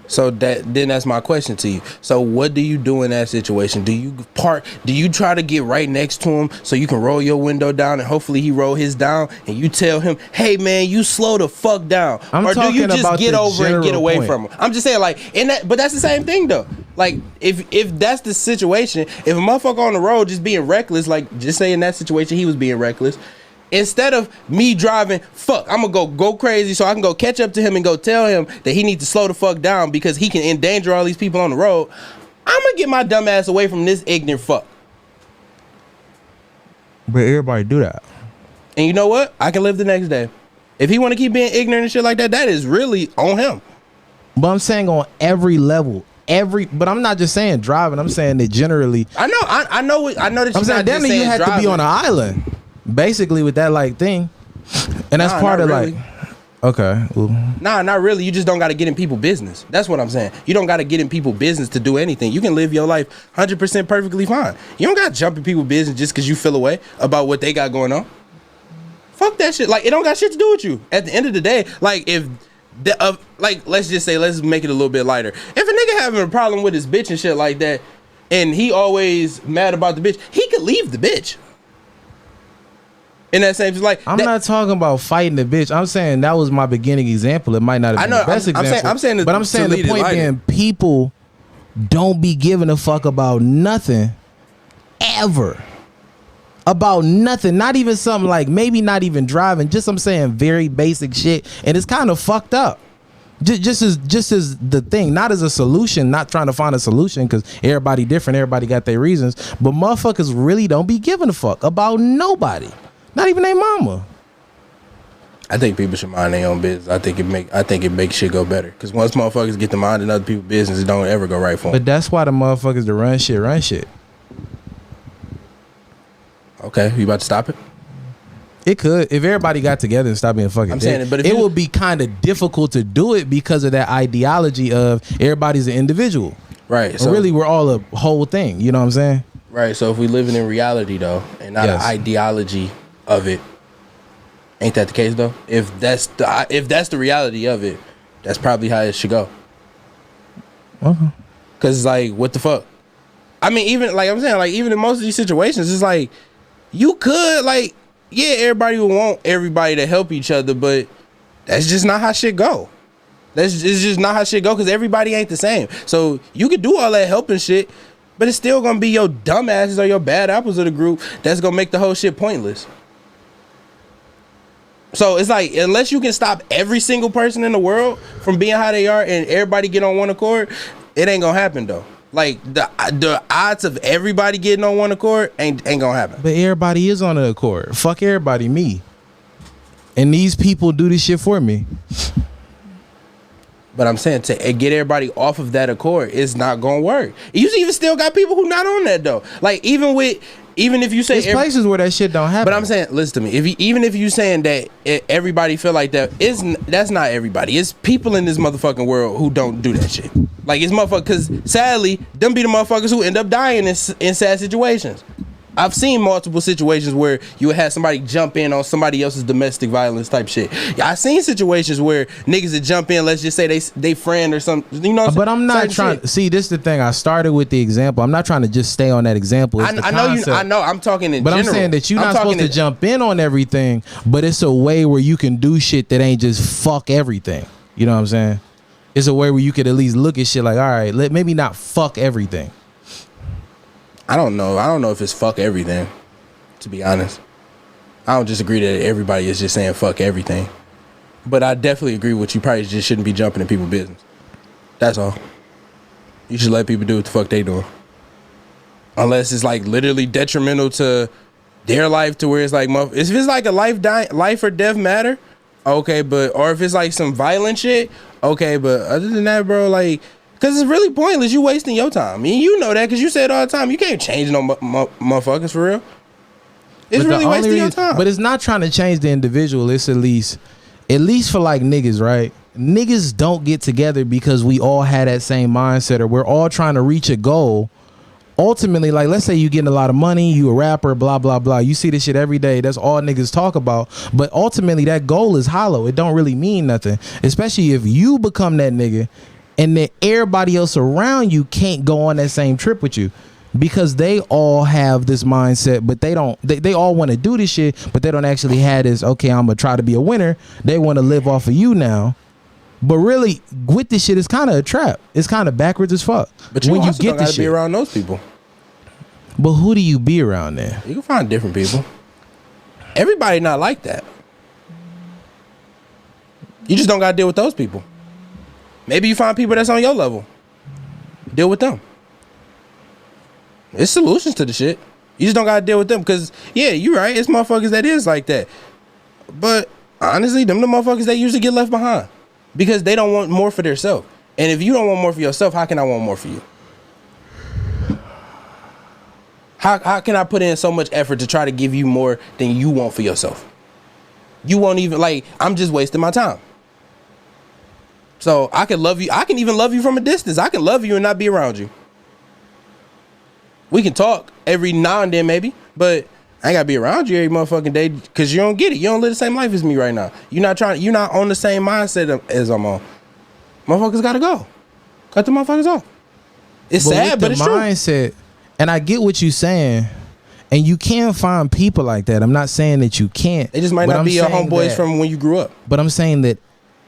So that's my question to you. So what do you do in that situation? Do you try to get right next to him so you can roll your window down and hopefully he roll his down and you tell him, hey man, you slow the fuck down? Or do you just get over and get away from him? I'm just saying like in that, but that's the same thing though. Like if that's the situation, if a motherfucker on the road just being reckless, like just say in that situation he was being reckless, instead of me driving, fuck, I'm gonna go crazy so I can go catch up to him and go tell him that he needs to slow the fuck down because he can endanger all these people on the road, I'm gonna get my dumb ass away from this ignorant fuck. But everybody do that. And you know what? I can live the next day. If he want to keep being ignorant and shit like that, that is really on him. But I'm saying on every level. But I'm not just saying driving. I'm saying that generally. I know that you're I'm saying damn near you have to be on an island. Basically with that like thing. And that's part of really. Like okay. Ooh. Nah, not really. You just don't got to get in people's business. That's what I'm saying. You don't got to get in people's business to do anything. You can live your life 100% perfectly fine. You don't got to jump in people's business just because you feel away about what they got going on. Fuck that shit. Like it don't got shit to do with you. At the end of the day, like if like let's just say, let's make it a little bit lighter. If a nigga having a problem with his bitch and shit like that and he always mad about the bitch, he could leave the bitch. In that same, like I'm not talking about fighting the bitch. I'm saying that was my beginning example. It might not have been the best example. I'm saying the point being, people don't be giving a fuck about nothing ever. about nothing, not even something like maybe not even driving, just I'm saying very basic shit, and it's kind of fucked up. Just as the thing, not as a solution, not trying to find a solution because everybody different, everybody got their reasons, but motherfuckers really don't be giving a fuck about nobody, not even their mama. I think people should mind their own business. I think it makes shit go better. Because once motherfuckers get to minding other people's business, it don't ever go right for them. But that's why the motherfuckers that run shit. Okay, you about to stop it? It could, if everybody got together and stopped being fucking. I'm saying it, but if it would be kind of difficult to do it because of that ideology of everybody's an individual. Right. So really, we're all a whole thing. You know what I'm saying? Right. So if we living in reality though, and not an ideology of it, ain't that the case though? If that's the reality of it, that's probably how it should go. Cause like, what the fuck? I mean, even like I'm saying, like even in most of these situations, it's like you could like, yeah, everybody would want everybody to help each other, but that's just not how shit go. It's just not how shit go because everybody ain't the same. So you could do all that helping shit, but it's still gonna be your dumbasses or your bad apples of the group that's gonna make the whole shit pointless. So it's like, unless you can stop every single person in the world from being how they are and everybody get on one accord, it ain't gonna happen though. Like the odds of everybody getting on one accord ain't gonna happen. But everybody is on an accord. Fuck everybody, me. And these people do this shit for me. But I'm saying to get everybody off of that accord is not gonna work. You even still got people who not on that though. Like even if you say there's places where that shit don't happen. But I'm saying, listen to me. Even if you saying that everybody feel like that, that's not everybody. It's people in this motherfucking world who don't do that shit. Like it's motherfuckers. Because sadly, them be the motherfuckers who end up dying in sad situations. I've seen multiple situations where you would have somebody jump in on somebody else's domestic violence type shit. I've seen situations where niggas that jump in, let's just say they friend or something, you know. But I'm not trying. See, this is the thing. I started with the example. I'm not trying to just stay on that example. I know. I'm talking in general. But I'm saying that you're not supposed to jump in on everything. But it's a way where you can do shit that ain't just fuck everything. You know what I'm saying? It's a way where you could at least look at shit like, all right, maybe not fuck everything. I don't know if it's fuck everything, to be honest. I don't just agree that everybody is just saying fuck everything. But I definitely agree with you. Probably just shouldn't be jumping in people's business. That's all. You should let people do what the fuck they doing. Unless it's like literally detrimental to their life to where it's like, if it's like a life or death matter, okay, or if it's like some violent shit, okay, but other than that, bro, like, because it's really pointless. You wasting your time. I mean, you know that because you say it all the time. You can't change no motherfuckers for real. It's really wasting your time. But it's not trying to change the individual. It's at least for like niggas, right? Niggas don't get together because we all had that same mindset or we're all trying to reach a goal. Ultimately, like, let's say you getting a lot of money, you a rapper, blah, blah, blah. You see this shit every day. That's all niggas talk about. But ultimately, that goal is hollow. It don't really mean nothing. Especially if you become that nigga and then everybody else around you can't go on that same trip with you because they all have this mindset, but they all want to do this shit, but they don't actually have this, okay, I'm going to try to be a winner. They want to live off of you now. But really, with this shit, it's kind of a trap. It's kind of backwards as fuck. But when you get this shit, be around those people. But who do you be around there? You can find different people. Everybody not like that. You just don't got to deal with those people. Maybe you find people that's on your level. Deal with them. There's solutions to the shit. You just don't gotta deal with them because, yeah, you're right. It's motherfuckers that is like that. But honestly, them the motherfuckers that usually get left behind because they don't want more for themselves. And if you don't want more for yourself, how can I want more for you? How can I put in so much effort to try to give you more than you want for yourself? You won't even, like, I'm just wasting my time. So I can love you. I can even love you from a distance. I can love you and not be around you. We can talk every now and then maybe, but I ain't gotta be around you every motherfucking day because you don't get it. You don't live the same life as me right now. You're not on the same mindset as I'm on. Motherfuckers gotta go. Cut the motherfuckers off. It's sad, but it's true. Mindset, and I get what you're saying, and you can find people like that. I'm not saying that you can't. They just might not be your homeboys from when you grew up. But I'm saying that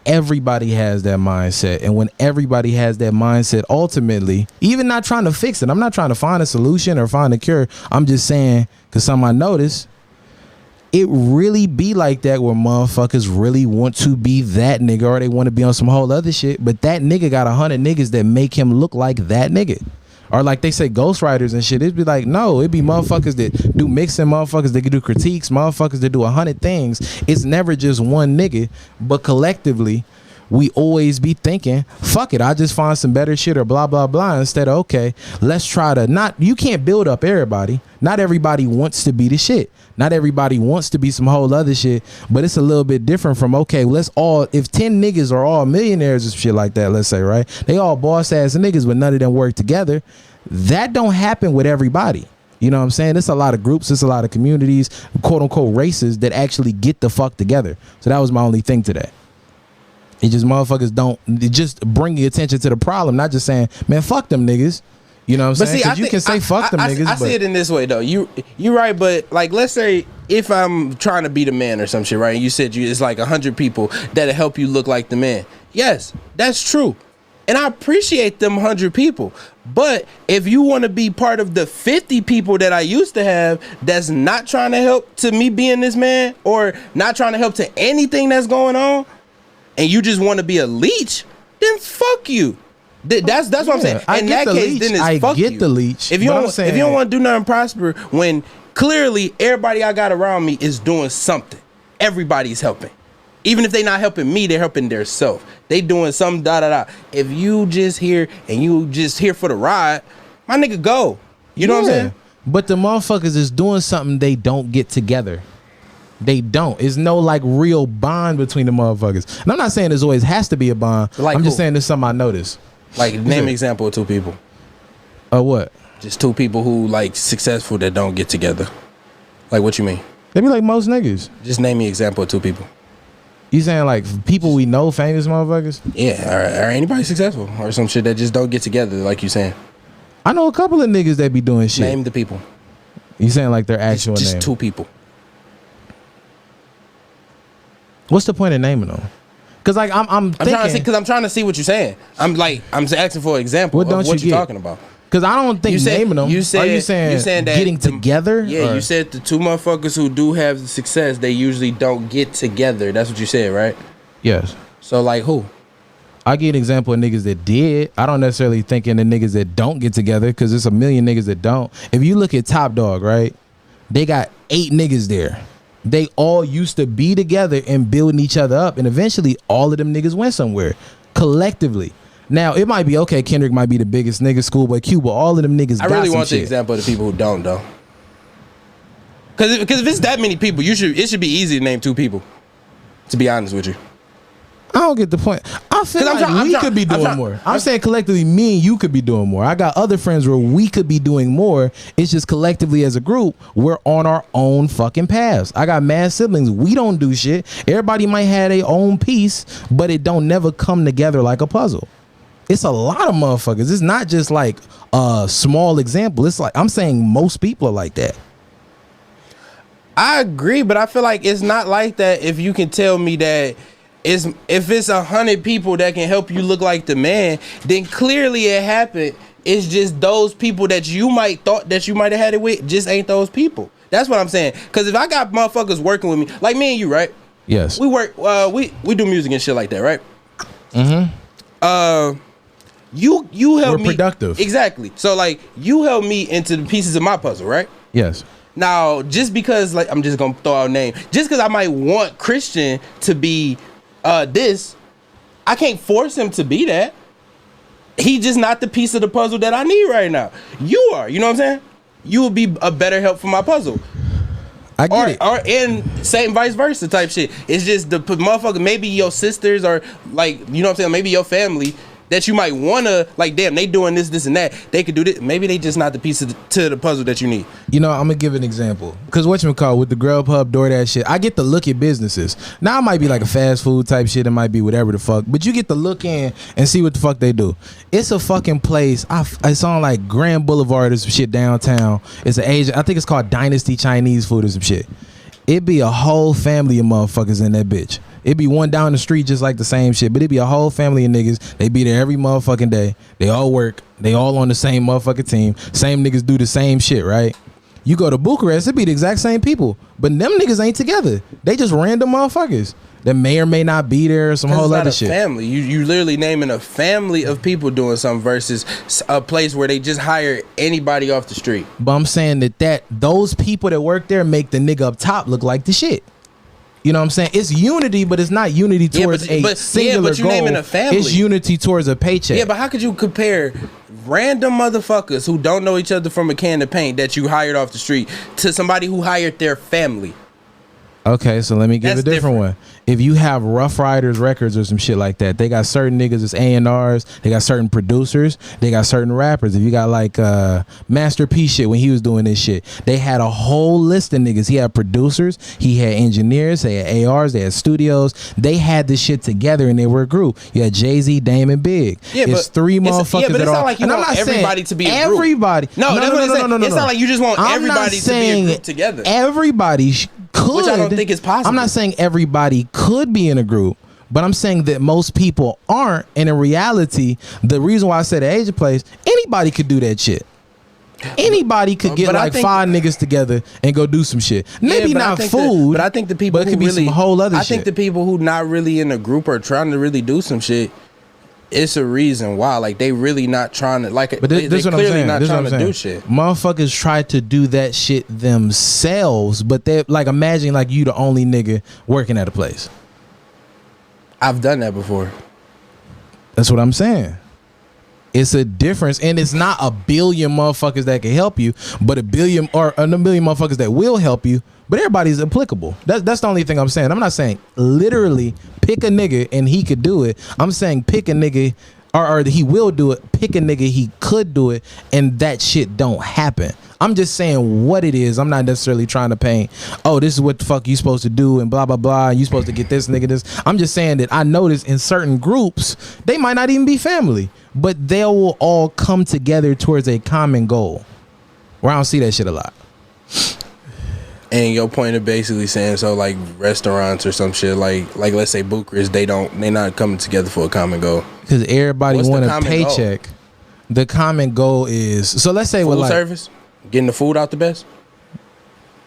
everybody has that mindset, and when everybody has that mindset, ultimately, even not trying to fix it, I'm not trying to find a solution or find a cure. I'm just saying, because something I noticed, it really be like that where motherfuckers really want to be that nigga, or they want to be on some whole other shit, but that nigga got 100 niggas that make him look like that nigga. Or like they say ghostwriters and shit, it'd be like, no, it'd be motherfuckers that do mixing, motherfuckers that can do critiques, motherfuckers that do 100 things. It's never just one nigga, but collectively we always be thinking, fuck it, I just find some better shit or blah blah blah, instead of, okay, let's try to not, you can't build up everybody. Not everybody wants to be the shit. Not everybody wants to be some whole other shit, but it's a little bit different from, okay, let's all, if 10 niggas are all millionaires or shit like that, let's say, right? They all boss ass niggas, but none of them work together. That don't happen with everybody. You know what I'm saying? It's a lot of groups, it's a lot of communities, quote unquote races that actually get the fuck together. So that was my only thing to that. It just motherfuckers don't, it just bring your attention to the problem, not just saying, man, fuck them niggas. You know what I'm saying? Because you can say fuck them niggas. I see it in this way though. You right, but like, let's say if I'm trying to be the man or some shit, right? You said it's like 100 people that'll help you look like the man. Yes, that's true. And I appreciate them 100 people. But if you want to be part of the 50 people that I used to have that's not trying to help to me being this man, or not trying to help to anything that's going on, and you just want to be a leech, then fuck you. That's what I'm saying. In that case, then it's fuck you. I get the leech. If you don't want to do nothing prosper, when clearly everybody I got around me is doing something. Everybody's helping. Even if they not helping me, they're helping their self. They doing some da da da. If you just here and you just here for the ride, my nigga, go. You know what I'm saying? But the motherfuckers is doing something they don't get together. They don't. It's no like real bond between the motherfuckers. And I'm not saying there's always has to be a bond. Like, I'm just saying there's something I noticed. Like, name an example of two people. What? Just two people who like successful that don't get together. Like, what you mean? They be like most niggas. Just name me an example of two people. You saying like people we know, famous motherfuckers? Yeah, or anybody successful or some shit that just don't get together, like you saying. I know a couple of niggas that be doing shit. Name the people. You saying like their actual name? Just two people. What's the point of naming them? Because like I'm trying to see what you're saying. I'm asking for an example of what you're talking about. Because I don't think naming them. Are you saying that getting together? Yeah, you said the two motherfuckers who do have the success, they usually don't get together. That's what you said, right? Yes. So like who? I give an example of niggas that did. I don't necessarily think in the niggas that don't get together, because there's a million niggas that don't. If you look at Top Dog, right? They got 8 niggas there. They all used to be together and building each other up, and eventually all of them niggas went somewhere collectively. Now it might be okay. Kendrick might be the biggest nigga, Schoolboy Q, but all of them niggas. I really want the example of the people who don't though. Because if it's that many people, it should be easy to name 2 people. To be honest with you. I don't get the point. I feel like we could be doing more. I'm saying collectively, me and you could be doing more. I got other friends where we could be doing more. It's just collectively as a group, we're on our own fucking paths. I got mad siblings. We don't do shit. Everybody might have their own piece, but it don't never come together like a puzzle. It's a lot of motherfuckers. It's not just like a small example. It's like, I'm saying most people are like that. I agree, but I feel like it's not like that if you can tell me that if it's 100 people that can help you look like the man, then clearly it happened. It's just those people that you might thought that you might have had it with just ain't those people. That's what I'm saying. Because if I got motherfuckers working with me, like me and you, right? Yes. We work. We do music and shit like that, right? Mm-hmm. You help me. We're productive. Exactly. So like you help me into the pieces of my puzzle, right? Yes. Now, just because like I'm just gonna throw out a name, just because I might want Christian to be this, I can't force him to be that. He just not the piece of the puzzle that I need right now. You are, you know what I'm saying? You will be a better help for my puzzle. I get it. Or and same vice versa type shit. It's just the motherfucker, maybe your sisters or like, you know what I'm saying? Maybe your family that you might wanna like, damn, they doing this and that. They could do this. Maybe they just not the piece to the puzzle that you need. You know, I'm gonna give an example. Cause whatchamacallit, with the Grubhub, DoorDash shit, I get to look at businesses. Now it might be like a fast food type shit. It might be whatever the fuck. But you get to look in and see what the fuck they do. It's a fucking place. It's on like Grand Boulevard or some shit downtown. It's an Asian. I think it's called Dynasty Chinese food or some shit. It be a whole family of motherfuckers in that bitch. It'd be one down the street just like the same shit, but it'd be a whole family of niggas. They be there every motherfucking day. They all work. They all on the same motherfucking team. Same niggas do the same shit, right? You go to Bucharest, it be the exact same people, but them niggas ain't together. They just random motherfuckers that may or may not be there or some whole other shit. Family. You literally naming a family of people doing something versus a place where they just hire anybody off the street. But I'm saying that those people that work there make the nigga up top look like the shit. You know what I'm saying? It's unity, but it's not unity towards a singular goal. Naming a family. It's unity towards a paycheck. Yeah, but how could you compare random motherfuckers who don't know each other from a can of paint that you hired off the street to somebody who hired their family? Okay, so let me give a different one. If you have Rough Riders Records or some shit like that, they got certain niggas as A&Rs, they got certain producers, they got certain rappers. If you got like Master P shit when he was doing this shit, they had a whole list of niggas. He had producers, he had engineers, they had ARs, they had studios. They had this shit together and they were a group. You had Jay-Z, Dame, and Big. Yeah, it's three motherfuckers but that it's are. not like you want everybody to be a group. Everybody. No. It's not like you just want everybody to be a group together. Everybody could. Which I don't think is possible. I'm not saying everybody could be in a group, but I'm saying that most people aren't. And in reality, the reason why I said the Asia place, anybody could do that shit. Anybody could get like 5 niggas together and go do some shit. Maybe not food, but I think the people but it could who be really, some whole other shit. I think the people who not really in a group are trying to really do some shit. It's a reason why, like they really not trying to like. But this they what I'm clearly saying. not This trying what to I'm do saying. shit. Motherfuckers try to do that shit themselves, but they like imagine like you the only nigga working at a place. I've done that before. That's what I'm saying. It's a difference, and it's not a billion motherfuckers that can help you, but a million motherfuckers that will help you. But everybody's applicable. That's the only thing I'm saying. I'm not saying literally pick a nigga and he could do it. I'm saying pick a nigga or he will do it. Pick a nigga he could do it, and that shit don't happen. I'm just saying what it is. I'm not necessarily trying to paint, oh, this is what the fuck you supposed to do and blah, blah, blah. You supposed to get this nigga this. I'm just saying that I notice in certain groups, they might not even be family, but they will all come together towards a common goal. Where I don't see that shit a lot. And your point of basically saying, so like restaurants or some shit, like let's say Bucharest, they not coming together for a common goal. Because everybody want a paycheck. Goal? The common goal is, so let's say food like service, getting the food out the best.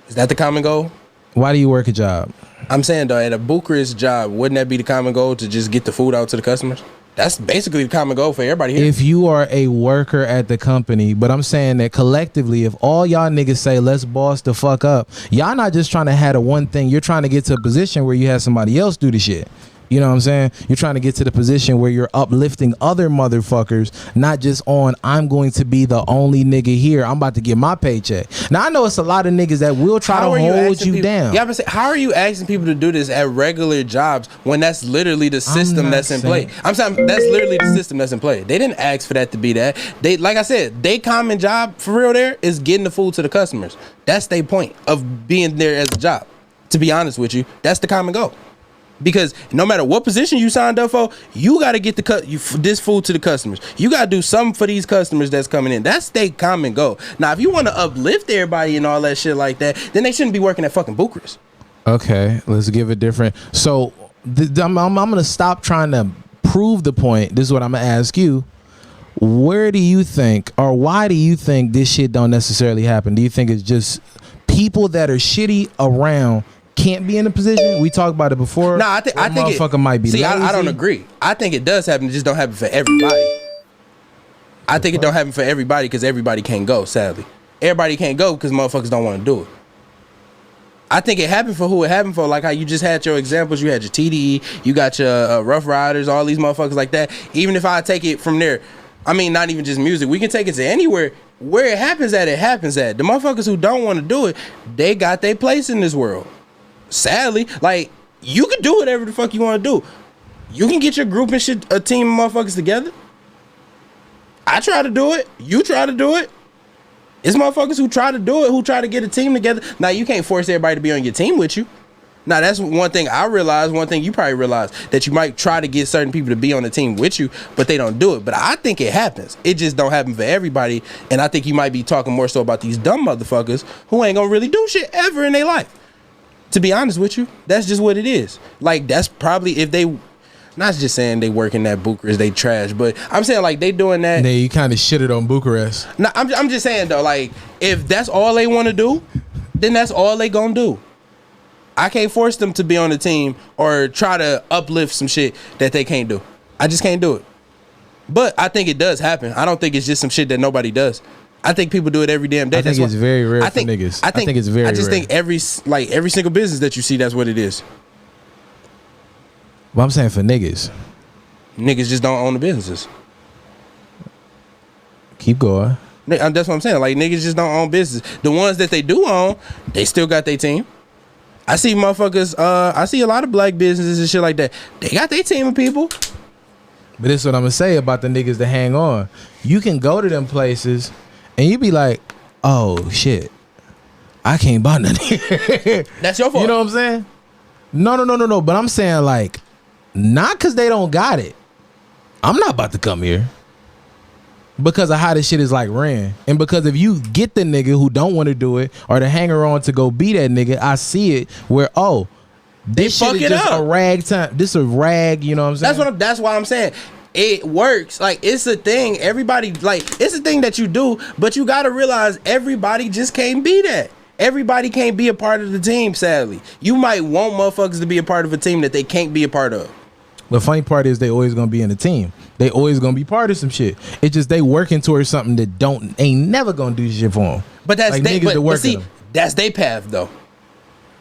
Is that the common goal? Why do you work a job? I'm saying though, at a Bucharest job, wouldn't that be the common goal to just get the food out to the customers? That's basically the common goal for everybody here. If you are a worker at the company, but I'm saying that collectively, if all y'all niggas say, let's boss the fuck up, y'all not just trying to have the one thing, you're trying to get to a position where you have somebody else do the shit. You know what I'm saying? You're trying to get to the position where you're uplifting other motherfuckers, not just on, I'm going to be the only nigga here. I'm about to get my paycheck. Now, I know it's a lot of niggas that will try to hold you down. Yeah, but how are you asking people to do this at regular jobs when that's literally the system that's in play? I'm saying that's literally the system that's in play. They didn't ask for that to be that. They, like I said, they common job for real there is getting the food to the customers. That's their point of being there as a job. To be honest with you, that's the common goal. Because no matter what position you signed up for, you got to get this food to the customers. You got to do something for these customers that's coming in. That's their common goal. Now, if you want to uplift everybody and all that shit like that, then they shouldn't be working at fucking Bucharest. Okay, let's give it different. So I'm going to stop trying to prove the point. This is what I'm going to ask you. Where do you think, or why do you think this shit don't necessarily happen? Do you think it's just people that are shitty around can't be in a position? We talked about it before. No, I think motherfucker might be. See, I don't agree. I think it does happen. It just don't happen for everybody. I think it don't happen for everybody because everybody can't go. Sadly, everybody can't go because motherfuckers don't want to do it. I think it happened for who it happened for. Like how you just had your examples. You had your TDE. You got your Rough Riders. All these motherfuckers like that. Even if I take it from there, I mean, not even just music. We can take it to anywhere. Where it happens at, it happens at. The motherfuckers who don't want to do it, they got their place in this world. Sadly, like, you can do whatever the fuck you want to do. You can get your group and shit, a team of motherfuckers together. I try to do it. You try to do it. It's motherfuckers who try to do it, who try to get a team together. Now, you can't force everybody to be on your team with you. Now, that's one thing I realized. One thing you probably realize, that you might try to get certain people to be on the team with you, but they don't do it. But I think it happens. It just don't happen for everybody. And I think you might be talking more so about these dumb motherfuckers who ain't gonna really do shit ever in their life. To be honest with you, that's just what it is. Like, that's probably if they, not just saying they work in that Bucharest, they trash, but I'm saying like they doing that. Nah, you kind of shitted on Bucharest. No, I'm just saying though, like if that's all they want to do, then that's all they gonna do. I can't force them to be on the team or try to uplift some shit that they can't do. I just can't do it. But I think it does happen. I don't think it's just some shit that nobody does. I think people do it every damn day. I think it's very rare for niggas. I think it's very rare. I just think every single business that you see, that's what it is. Well, I'm saying for niggas. Niggas just don't own the businesses. Keep going. That's what I'm saying. Like, niggas just don't own businesses. The ones that they do own, they still got their team. I see motherfuckers, I see a lot of black businesses and shit like that. They got their team of people. But this is what I'm gonna say about the niggas that hang on. You can go to them places and you be like, oh shit, I can't buy nothing. That's your fault. You know what I'm saying? No. But I'm saying like, not because they don't got it. I'm not about to come here because of how this shit is like ran, and because if you get the nigga who don't want to do it or the hanger on to go be that nigga, I see it where this shit is just a rag time. This a rag, you know what I'm saying? That's why I'm saying it works. Like, it's a thing. Everybody, like, it's a thing that you do, but you gotta realize everybody just can't be that. Everybody can't be a part of the team, sadly. You might want motherfuckers to be a part of a team that they can't be a part of. The funny part is they always gonna be in the team. They always gonna be part of some shit. It's just they working towards something that ain't never gonna do shit for them. But that's like but see, that's their path though.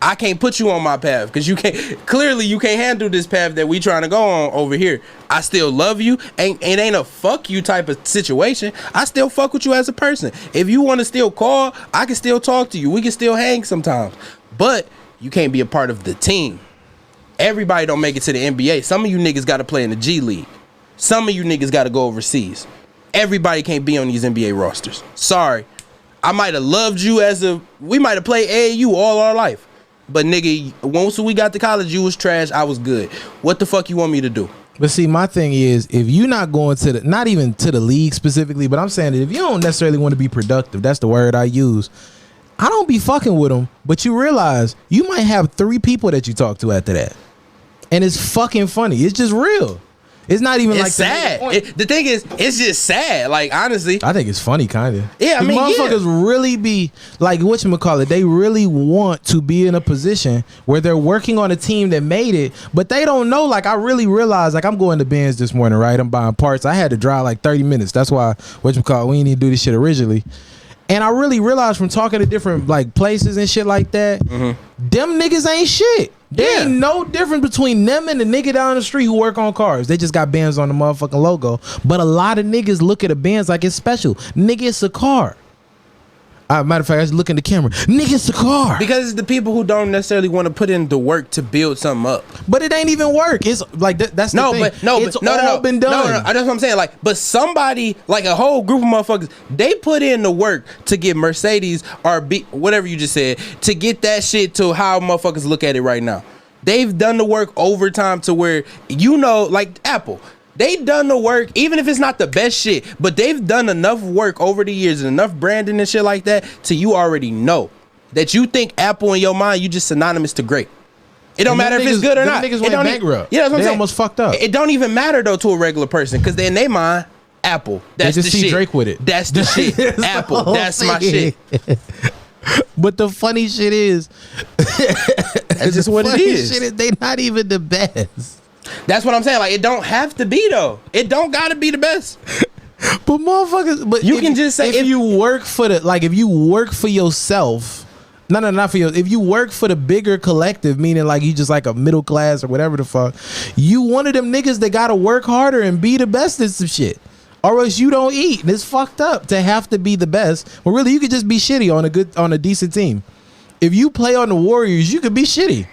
I can't put you on my path because you can't handle this path that we trying to go on over here. I still love you. It ain't a fuck you type of situation. I still fuck with you as a person. If you want to still call, I can still talk to you. We can still hang sometimes. But you can't be a part of the team. Everybody don't make it to the NBA. Some of you niggas got to play in the G League. Some of you niggas got to go overseas. Everybody can't be on these NBA rosters. Sorry. I might have loved you we might have played AAU all our life. But nigga, once we got to college, you was trash, I was good. What the fuck you want me to do? But see, my thing is, if you not going to not even to the league specifically, but I'm saying that if you don't necessarily want to be productive, that's the word I use, I don't be fucking with them. But you realize you might have 3 people that you talk to after that. And it's fucking funny. It's just real. It's not even like sad. The thing is, it's just sad. Like, honestly, I think it's funny, kind of. Yeah, I mean, motherfuckers really be like, whatchamacallit, they really want to be in a position where they're working on a team that made it, but they don't know. Like, I really realized, like, I'm going to Benz this morning, right? I'm buying parts. I had to drive like 30 minutes. That's why we didn't need to do this shit originally. And I really realized from talking to different like places and shit like that, them niggas ain't shit. There ain't no difference between them and the nigga down the street who work on cars. They just got Benz on the motherfucking logo. But a lot of niggas look at a Benz like it's special. Nigga, it's a car. Matter of fact, I just look in the camera. Nigga, it's a car. Because it's the people who don't necessarily want to put in the work to build something up. But it ain't even work. It's like that's the thing. It's all been done. No, that's what I'm saying. Like, but somebody, like a whole group of motherfuckers, they put in the work to get Mercedes or whatever you just said, to get that shit to how motherfuckers look at it right now. They've done the work overtime to where, you know, like Apple. They done the work, even if it's not the best shit, but they've done enough work over the years and enough branding and shit like that to you already know that you think Apple in your mind, you just synonymous to great. It don't matter if it's good or not. Niggas went bankrupt. Yeah, that's what I'm saying. Almost fucked up. It don't even matter though to a regular person because in their mind, Apple. That's they just the see shit. Drake with it. That's the shit. Apple. That's my shit. But the funny shit is, that's just what it is. Shit is they not even the best. That's what I'm saying. Like, it don't have to be though. It don't gotta be the best. But motherfuckers, but you can just say if you work for if you work for yourself. No, not for you. If you work for the bigger collective, meaning like you just like a middle class or whatever the fuck, you one of them niggas that gotta work harder and be the best at some shit. Or else you don't eat. And it's fucked up to have to be the best. Well, really, you could just be shitty on a decent team. If you play on the Warriors, you could be shitty.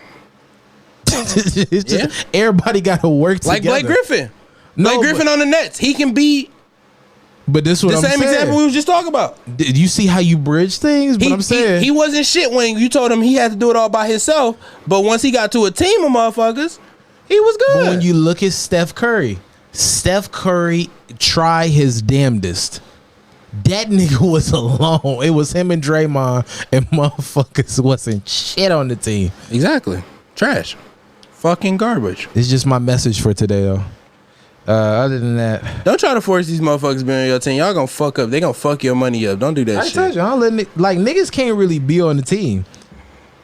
It's just everybody got to work together. Like Blake Griffin. Blake Griffin on the Nets. He can be. But this is what I'm saying. The same example we was just talking about. Did you see how you bridge things? But I'm saying he wasn't shit when you told him he had to do it all by himself. But once he got to a team of motherfuckers, he was good. But when you look at Steph Curry try his damnedest. That nigga was alone. It was him and Draymond, and motherfuckers wasn't shit on the team. Exactly. Trash. Fucking garbage. It's just my message for today, though. Other than that, don't try to force these motherfuckers to be on your team. Y'all gonna fuck up. They gonna fuck your money up. Don't do that shit. I told you, I don't let like niggas can't really be on the team.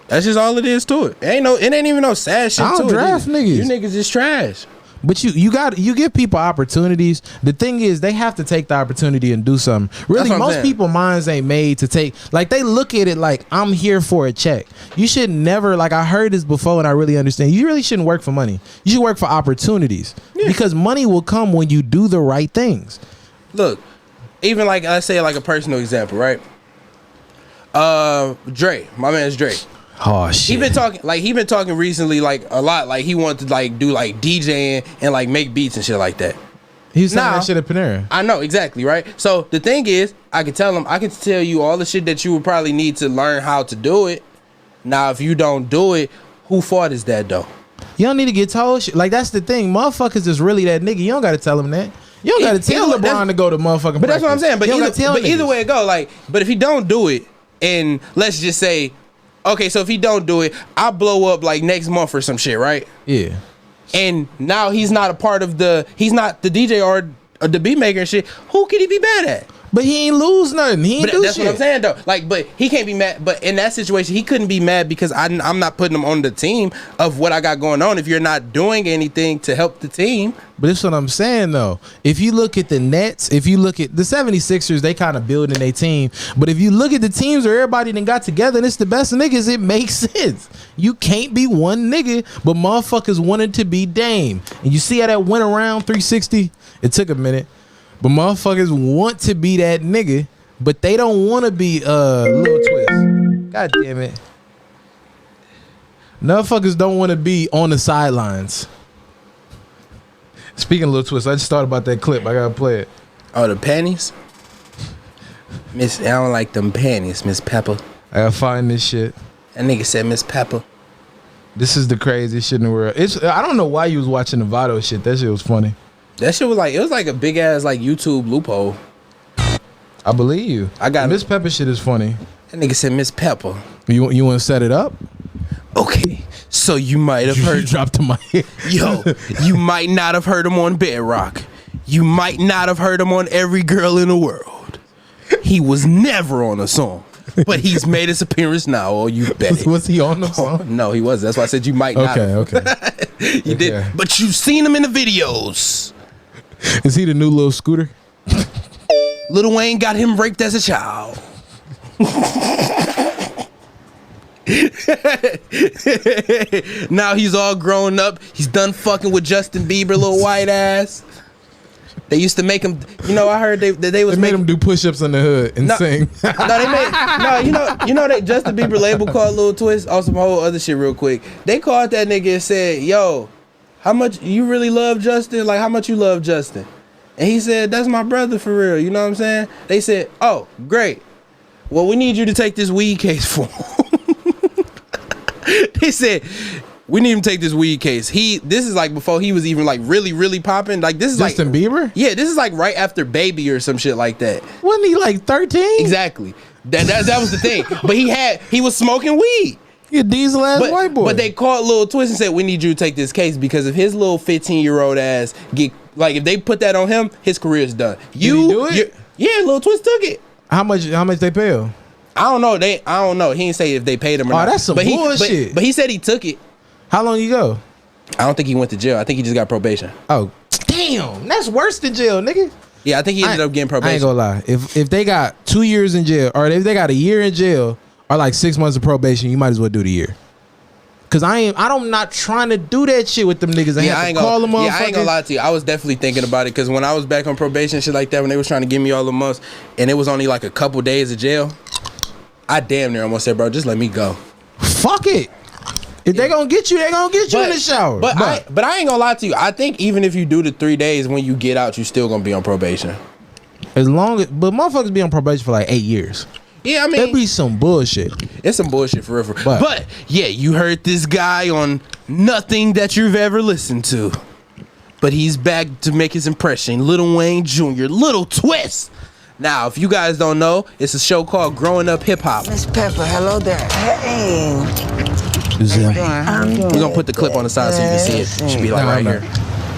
That's just all it is to it. It ain't even no sad shit. I don't draft niggas. You niggas is trash. But you give people opportunities. The thing is, they have to take the opportunity and do something. Really, most people minds ain't made to take. Like they look at it like I'm here for a check. You should never. Like I heard this before, and I really understand. You really shouldn't work for money. You should work for opportunities because money will come when you do the right things. Look, even like let's say like a personal example, right? Dre, my man's Dre. Oh shit. He been talking recently like a lot. Like he wanted to like do like DJing and like make beats and shit like that. He was saying that shit at Panera. I know exactly, right? So the thing is, I can tell you all the shit that you would probably need to learn how to do it. Now, if you don't do it, who fault is that though? You don't need to get told shit. Like that's the thing. Motherfuckers is really that nigga. You don't gotta tell him that. You don't gotta tell LeBron to go to motherfucking. But that's what I'm saying. But either way it go, like, but if he don't do it, and let's just say. Okay, so if he don't do it, I'll blow up like next month or some shit, right? Yeah. And now he's not a part of he's not the DJ or the beat maker and shit. Who could he be mad at? But he ain't lose nothing. He ain't do that's shit. What I'm saying though. Like, but he can't be mad. But in that situation, he couldn't be mad because I'm not putting him on the team of what I got going on. If you're not doing anything to help the team. But that's what I'm saying though. If you look at the Nets, if you look at the 76ers, they kind of building their team. But if you look at the teams where everybody done got together and it's the best niggas, it makes sense. You can't be one nigga, but motherfuckers wanted to be Dame. And you see how that went around 360? It took a minute. But motherfuckers want to be that nigga, but they don't want to be Lil Twist. God damn it. Motherfuckers don't want to be on the sidelines. Speaking of Lil Twist, I just thought about that clip. I gotta play it. Oh, the panties? I don't like them panties, Miss Pepper. I gotta find this shit. That nigga said Miss Pepper. This is the craziest shit in the world. I don't know why you was watching the Vado shit. That shit was funny. That shit was like, it was like a big ass like YouTube loophole. I believe you. I got Miss Pepper shit is funny. That nigga said Miss Pepper. You want to set it up? Okay, so you might have heard. You dropped to my head. Yo, you might not have heard him on Bedrock. You might not have heard him on Every Girl in the World. He was never on a song, but he's made his appearance now. Oh, you bet. Was he on the song? Oh, no, he wasn't. That's why I said you might not. Okay. You did, but you've seen him in the videos. Is he the new Lil Scooter? Lil Wayne got him raped as a child. Now he's all grown up. He's done fucking with Justin Bieber, little white ass. They used to make him. You know, I heard they made him do push-ups in the hood and sing. You know that Justin Bieber label called Lil Twist. On some whole other shit, real quick. They called that nigga and said, "Yo, how much you really love Justin? Like, how much you love Justin?" And he said, "That's my brother for real." You know what I'm saying? They said, "Oh, great. Well, we need you to take this weed case for him." They said, "We need him to take this weed case." This is like before he was even like really popping. Like this is Justin Bieber? Yeah, this is like right after Baby or some shit like that. Wasn't he like 13? Exactly. That was the thing. But he was smoking weed. He a diesel ass white boy. But they called Lil Twist and said, "We need you to take this case because if his little 15-year-old ass if they put that on him, his career's done." Did he do it? Yeah, Lil Twist took it. How much they pay him? I don't know. I don't know. He didn't say if they paid him or not. Oh, that's some bullshit. But he said he took it. How long you go? I don't think he went to jail. I think he just got probation. Oh, damn. That's worse than jail, nigga. Yeah, I think he ended up getting probation. I ain't gonna lie. If they got 2 years in jail, or if they got a year in jail, or like 6 months of probation, you might as well do the year. Cause I'm not trying to do that shit with them niggas. I ain't gonna lie to you. I was definitely thinking about it because when I was back on probation and shit like that, when they was trying to give me all the months, and it was only like a couple days of jail, I damn near almost said, "Bro, just let me go." Fuck it. If they gonna get you, they gonna get you in the shower. But I ain't gonna lie to you. I think even if you do the 3 days, when you get out, you still gonna be on probation. But motherfuckers be on probation for like 8 years. Yeah, I mean, that'd be some bullshit. It's some bullshit for real. But yeah, you heard this guy on nothing that you've ever listened to, but he's back to make his impression. Lil Wayne Jr., Lil Twist. Now, if you guys don't know, it's a show called Growing Up Hip Hop. Miss Pepper, hello there. Hey. We're gonna put the clip on the side so you can see it. It should be like right here.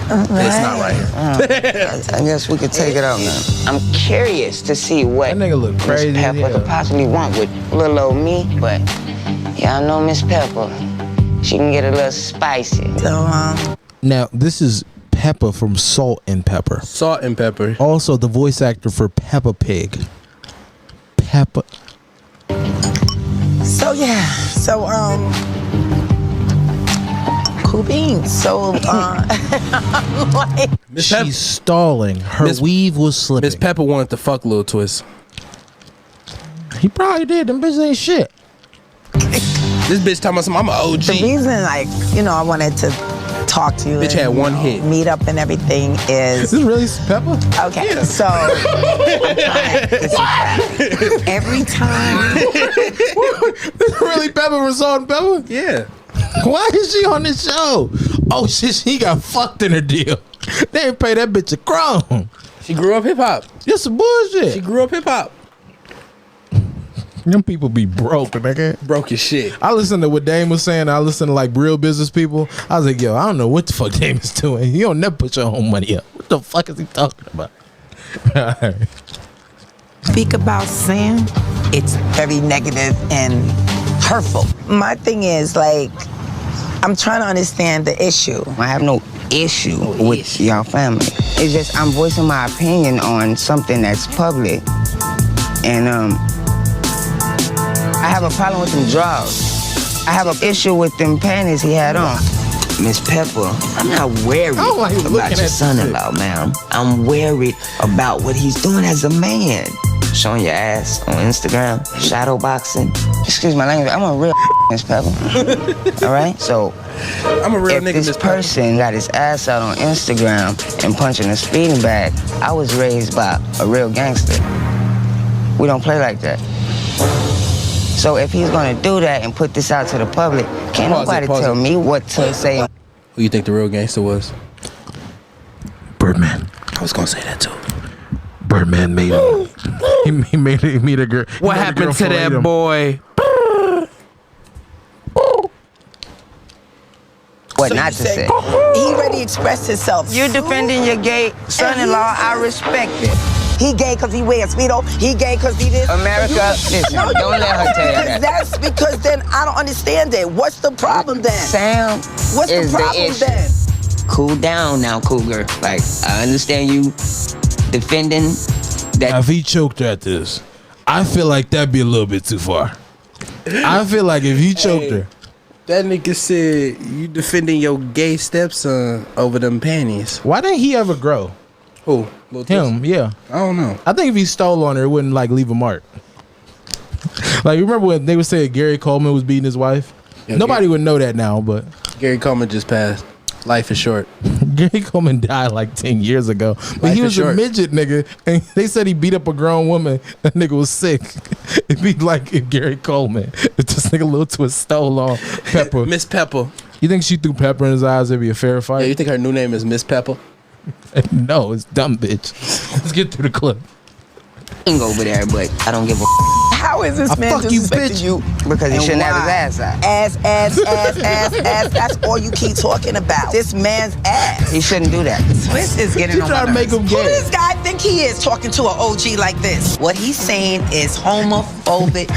It's not right here. I guess we could take it out now. I'm curious to see what That nigga look crazy. Miss Pepper could possibly want with little old me, but y'all know Miss Pepper. She can get a little spicy. So, Now, this is Pepper from Salt and Pepper. Salt and Pepper. Also, the voice actor for Peppa Pig. Peppa. So yeah, cool beans. So like, She's stalling. Her weave was slipping. Miss Pepper wanted to fuck Lil Twist. He probably did. Them bitches ain't shit. This bitch talking about some, I'm an OG. The reason, like, you know, I wanted to talk to you. Bitch had one hit. Meet up and everything is. Is this really Pepper? Okay, so I'm trying to every time. This really Pepper from Salt and Pepper? Yeah. Why is she on this show? Oh shit, she got fucked in her deal. They didn't pay that bitch a crumb. She grew up hip hop. This some bullshit. She grew up hip hop. Them people be broke, nigga. Broke as shit. I listened to what Dame was saying. I listened to like real business people. I was like, yo, I don't know what the fuck Dame is doing. You don't never put your own money up. What the fuck is he talking about? Speak about Sam, it's very negative and hurtful. My thing is, like, I'm trying to understand the issue. I have no issue with y'all family. It's just I'm voicing my opinion on something that's public, and I have a problem with them drawers. I have an issue with them panties he had on. Miss Pepper, I'm not worried about your son-in-law, ma'am. I'm worried about what he's doing as a man. Showing your ass on Instagram, shadow boxing. Excuse my language, I'm a real Miss Pepper. All right? So, I'm a real if nigga, this Miss Pepper. person got his ass out on Instagram and punching a speeding bag, I was raised by a real gangster. We don't play like that. So if he's gonna do that and put this out to the public, can't nobody tell me what to say. Who you think the real gangster was? Birdman. I was gonna say that too. Birdman made him. He made a girl. What happened to that boy? What not to say. He already expressed himself. You're defending your gay son-in-law, I respect it. He gay because he wears Speedo. He gay because he this. America, listen, don't let her tell you that. That's because then I don't understand it. What's the problem then? Sam What's is the problem issue. then? Cool down now, cougar. Like, I understand you defending that. If he choked her at this, I feel like that'd be a little bit too far. I feel like if he choked her. That nigga said you defending your gay stepson over them panties. Why didn't he ever grow? Who? Lil Him, yeah. I don't know. I think if he stole on her, it wouldn't like leave a mark. Like, remember when they would say Gary Coleman was beating his wife? Yeah, Nobody would know that now, but Gary Coleman just passed. Life is short. Gary Coleman died like 10 years ago. But Life he is was a short. midget nigga, and they said he beat up a grown woman. That nigga was sick. It'd be like if Gary Coleman, if this nigga Lil Twist stole on Pepper. Miss Pepper. You think she threw pepper in his eyes, it'd be a fair fight? Yeah, you think her new name is Miss Pepper? No, it's dumb, bitch. Let's get through the clip. Can go over there, but I don't give a How is this man fuck you, disrespecting bitch. you? because he And shouldn't have why? his ass out. Ass. That's all you keep talking about. This man's ass. He shouldn't do that. Twist is getting You on try my to make nerves. him Who gay. does this guy think he is talking to an OG like this? What he's saying is homophobic,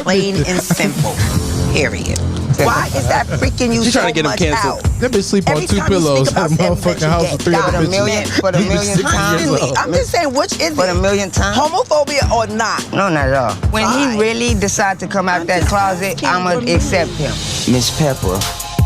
plain and simple. Period. Why is that freaking you She's so trying to get him much canceled. out? That bitch sleep on Every 2 time you pillows speak at a about motherfucking sex, house you with get 3 got other a bitches. million- For the He was millionth 60 time. years old. I'm just saying, which is For the it? millionth time? Homophobia or not? No, not at all. When Fine. he really decide to come out that closet, I'ma accept him. Miss Pepper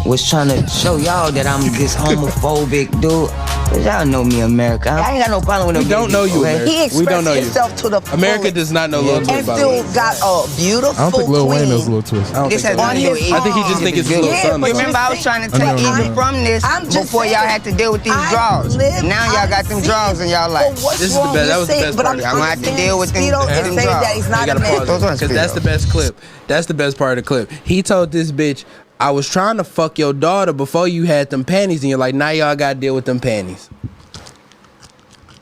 was trying to show y'all that I'm this homophobic dude. Cause y'all know me, America. I ain't got no problem with them. We don't know you, America. He We expressed don't know you. himself to the America fullest does not know Lil and Twist, by the way. still got a beautiful I don't think Lil Wayne knows queen. Lil Twist. I don't This think has so. nothing to do with I think he just think it's his little Yeah, son. but Remember, I was trying to take even from this I'm just before y'all saying, had to deal with these I drawers. live, Now y'all got them I drawers see. in y'all But life. what's This is the wrong best- that with was the saying- best but part. I'm I'm gonna have to understanding deal with them- Speedo them and saying drawers. that he's You not a gotta man. pause Those aren't because that's the best clip. That's the best part of the clip. He told this bitch, I was trying to fuck your daughter before you had them panties, and you're like, now y'all gotta deal with them panties.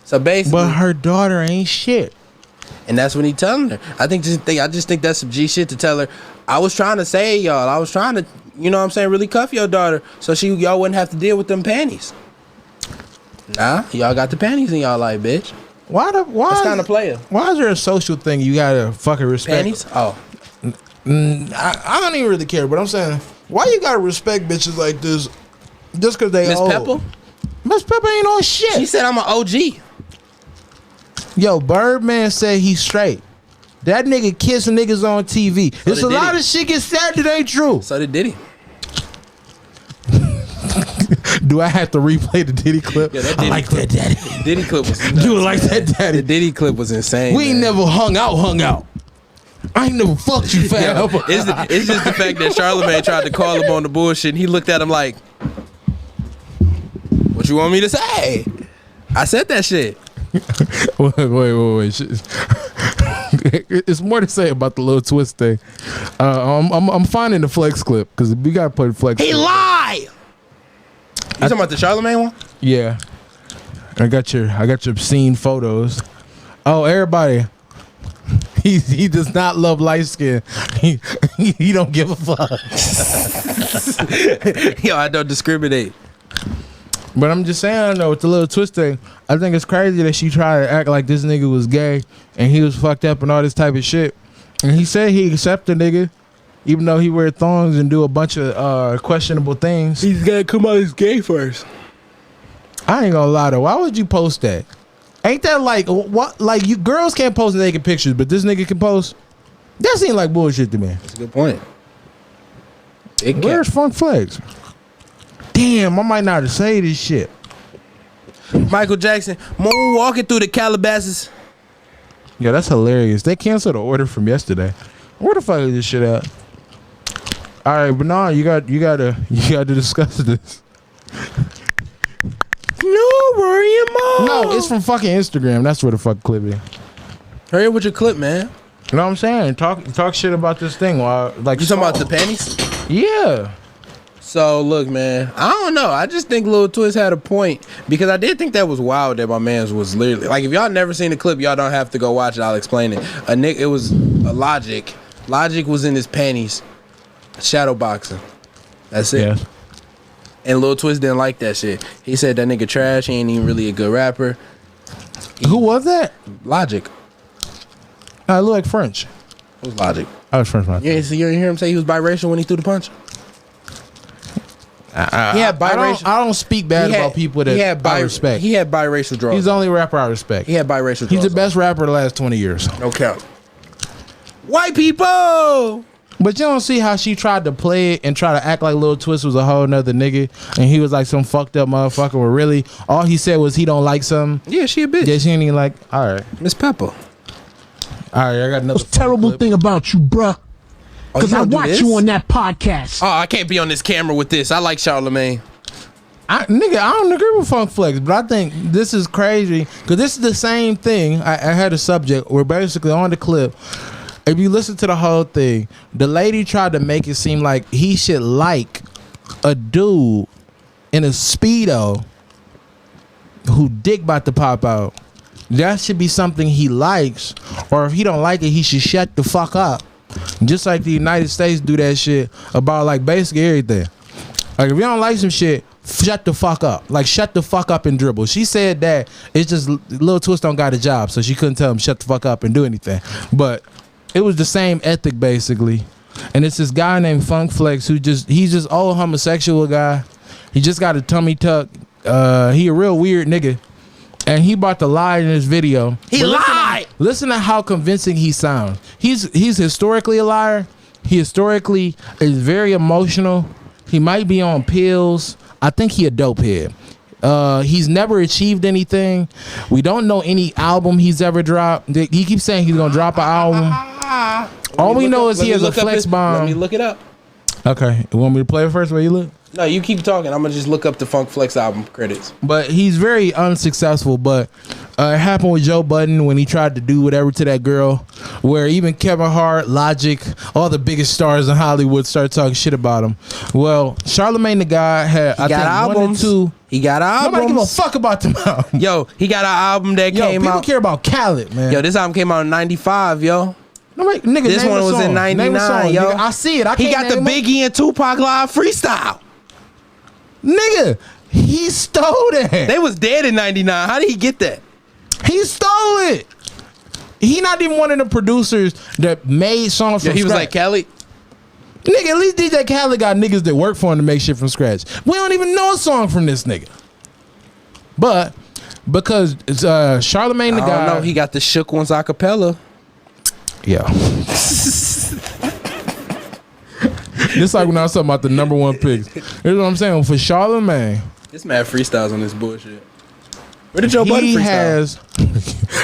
So basically, But her daughter ain't shit. And that's when he telling her. I just think that's some G shit to tell her. I was trying to say, y'all. I was trying to, you know what I'm saying, really cuff your daughter so y'all wouldn't have to deal with them panties. Nah, y'all got the panties in y'all life, bitch. Why That's kind of player. Why is there a social thing you gotta fucking respect? Panties? Oh. I don't even really care, but I'm saying, why you gotta respect bitches like this just because they old? Miss Pepper? Miss Pepper ain't on shit. She said I'm an OG. Yo, Birdman said he's straight. That nigga kissing niggas on TV. So There's a lot of shit get said that ain't true. So did Diddy. Do I have to replay the Diddy clip? Yeah, that Diddy clip. That daddy. Diddy clip was nuts. You like that daddy? The Diddy clip was insane. We ain't never hung out. I ain't never fucked you, fam. It's just the fact that Charlamagne tried to call him on the bullshit and he looked at him like, what you want me to say? I said that shit. Wait. It's more to say about the little twist thing. I'm finding the flex clip because we gotta play the flex. He lied. You talking about the Charlamagne one? Yeah, I got your obscene photos. Oh, everybody, he does not love light skin. He don't give a fuck. Yo, I don't discriminate. But I'm just saying, I don't know, with the little twist thing, I think it's crazy that she tried to act like this nigga was gay and he was fucked up and all this type of shit. And he said he accepted the nigga, even though he wear thongs and do a bunch of questionable things. He's gotta come out as gay first. I ain't gonna lie though, why would you post that? Ain't that like, what? Like, you girls can't post naked pictures, but this nigga can post? That seems like bullshit to me. That's a good point. Where's Funk Flex? Damn, I might not have say this shit. Michael Jackson, walking through the Calabasas. Yeah, that's hilarious. They canceled the order from yesterday. Where the fuck is this shit at? All right, but no, you got to discuss this. No, worry him on. No, it's from fucking Instagram. That's where the fuck clip is. Hurry up with your clip, man. You know what I'm saying? Talk shit about this thing while like you talking about the panties? Yeah. So look, man, I don't know. I just think Lil Twist had a point because I did think that was wild that my man's was literally like, if y'all never seen the clip, y'all don't have to go watch it. I'll explain it. It was a Logic. Logic was in his panties, shadow boxing. That's it. Yeah. And Lil Twist didn't like that shit. He said that nigga trash. He ain't even really a good rapper. Who was that? Logic. I look like French. Who's Logic? I was French. You didn't hear him say he was biracial when he threw the punch? He had biracial. I don't speak bad about people that I respect. He had biracial draws. He's the only rapper I respect. He had biracial draws. He's the best rapper of the last 20 years. No count. White people! But you don't see how she tried to play it and try to act like Lil Twist was a whole nother nigga and he was like some fucked up motherfucker where really all he said was he don't like something. Yeah, she a bitch. Yeah, she ain't even like, all right. Miss Pepper. All right, I got another terrible thing about you, bruh. Because I watch you on that podcast. Oh, I can't be on this camera with this. I like Charlamagne. I don't agree with Funk Flex, but I think this is crazy because this is the same thing. I had a subject where basically on the clip, if you listen to the whole thing, the lady tried to make it seem like he should like a dude in a Speedo who dick about to pop out. That should be something he likes, or if he don't like it, he should shut the fuck up. Just like the United States do that shit about like basically everything. Like if you don't like some shit, shut the fuck up. Like shut the fuck up and dribble. She said that it's just Lil Twist don't got a job, so she couldn't tell him shut the fuck up and do anything. But it was the same ethic basically. And it's this guy named Funk Flex who he's just old homosexual guy. He just got a tummy tuck. He a real weird nigga. And he about to lie in this video. He lied. Listen to how convincing he sounds. He's historically a liar. He historically is very emotional. He might be on pills. I think he a dope head. He's never achieved anything. We don't know any album he's ever dropped. He keeps saying he's gonna drop an album. All we know is he has a flex bomb. Let me look it up. Okay, you want me to play it first? Where you look? No, you keep talking. I'm gonna just look up the Funk Flex album credits. But he's very unsuccessful. But It happened with Joe Budden when he tried to do whatever to that girl, where even Kevin Hart, Logic, all the biggest stars in Hollywood started talking shit about him. Well, Charlamagne the God had, I think, albums. 1 or 2. He got albums. Nobody give a fuck about them albums. Yo, he got an album that came people out. care about Khaled, man. Yo, this album came out in 95, yo. Nobody, nigga, This name one a was song. in Name a 99, song, yo. nigga. I see it. He got the Biggie and Tupac live freestyle. Nigga, he stole that. They was dead in 99. How did he get that? He stole it. He not even one of the producers that made songs from He was scratch. like, Kelly. Nigga, at least DJ Khaled got niggas that work for him to make shit from scratch. We don't even know a song from this nigga. But because Charlamagne the I don't guy, know. He got the Shook Ones acapella. yeah. This like when I was talking about the number one picks. Here's what I'm saying. For Charlamagne, This man freestyles on this bullshit. Where did Joe Budden freestyle?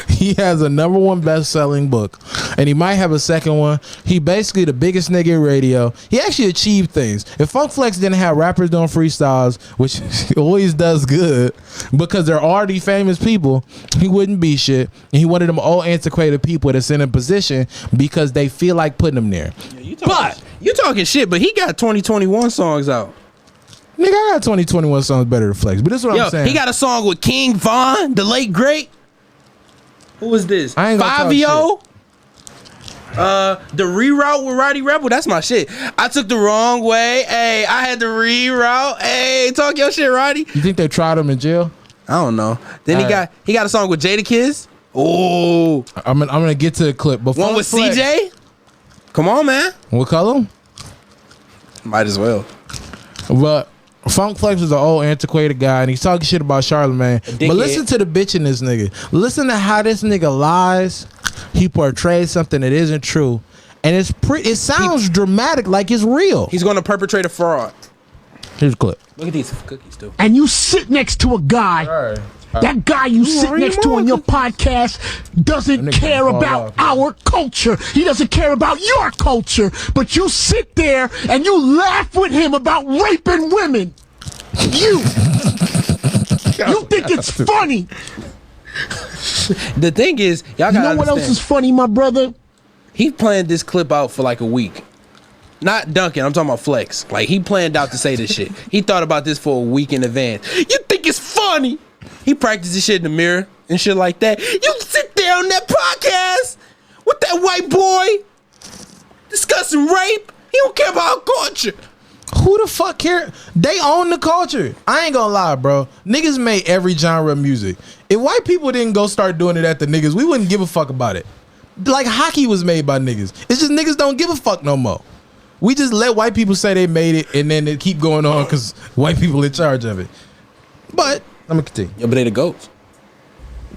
he has a number one best-selling book, and he might have a second one. He basically the biggest nigga in radio. He actually achieved things. If Funk Flex didn't have rappers doing freestyles, which he always does good, because they're already famous people, he wouldn't be shit. And he wanted them all antiquated people that's in a position because they feel like putting them there. Yeah, you talking shit, but he got 2021 songs out. Nigga, I got 2021 songs better than Flex, but this is what I'm saying. He got a song with King Von, the late great. Who was this? I ain't gonna talk Fabio. The reroute with Roddy Rebel. That's my shit. I took the wrong way. Hey, I had to reroute. Hey, talk your shit, Roddy. You think they tried him in jail? I don't know. Then he got a song with Jadakiss. Oh, I'm gonna get to the clip. But one Funk with Flex, CJ. Come on, man. What color? Might as well. But Funk Flex is an old antiquated guy, and he's talking shit about Charlamagne. But listen to the bitch in this nigga. Listen to how this nigga lies. He portrays something that isn't true, and it sounds dramatic, like it's real. He's going to perpetrate a fraud. Here's a clip. Look at these cookies, too. And you sit next to a guy. That guy you sit next to on your podcast doesn't care about our culture. He doesn't care about your culture. But you sit there and you laugh with him about raping women. You think it's funny. The thing is, y'all gotta You know what else is funny, my brother? He planned this clip out for like a week. Not Duncan, I'm talking about Flex. Like, he planned out to say this shit. He thought about this for a week in advance. You think it's funny? He practiced this shit in the mirror and shit like that. You sit there on that podcast with that white boy discussing rape. He don't care about culture. Who the fuck care? They own the culture. I ain't gonna lie, bro. Niggas made every genre of music. If white people didn't go start doing it at the niggas, we wouldn't give a fuck about it. Like hockey was made by niggas. It's just niggas don't give a fuck no more. We just let white people say they made it, and then it keep going on because white people in charge of it. But I'm gonna continue. Yeah, but they the goats.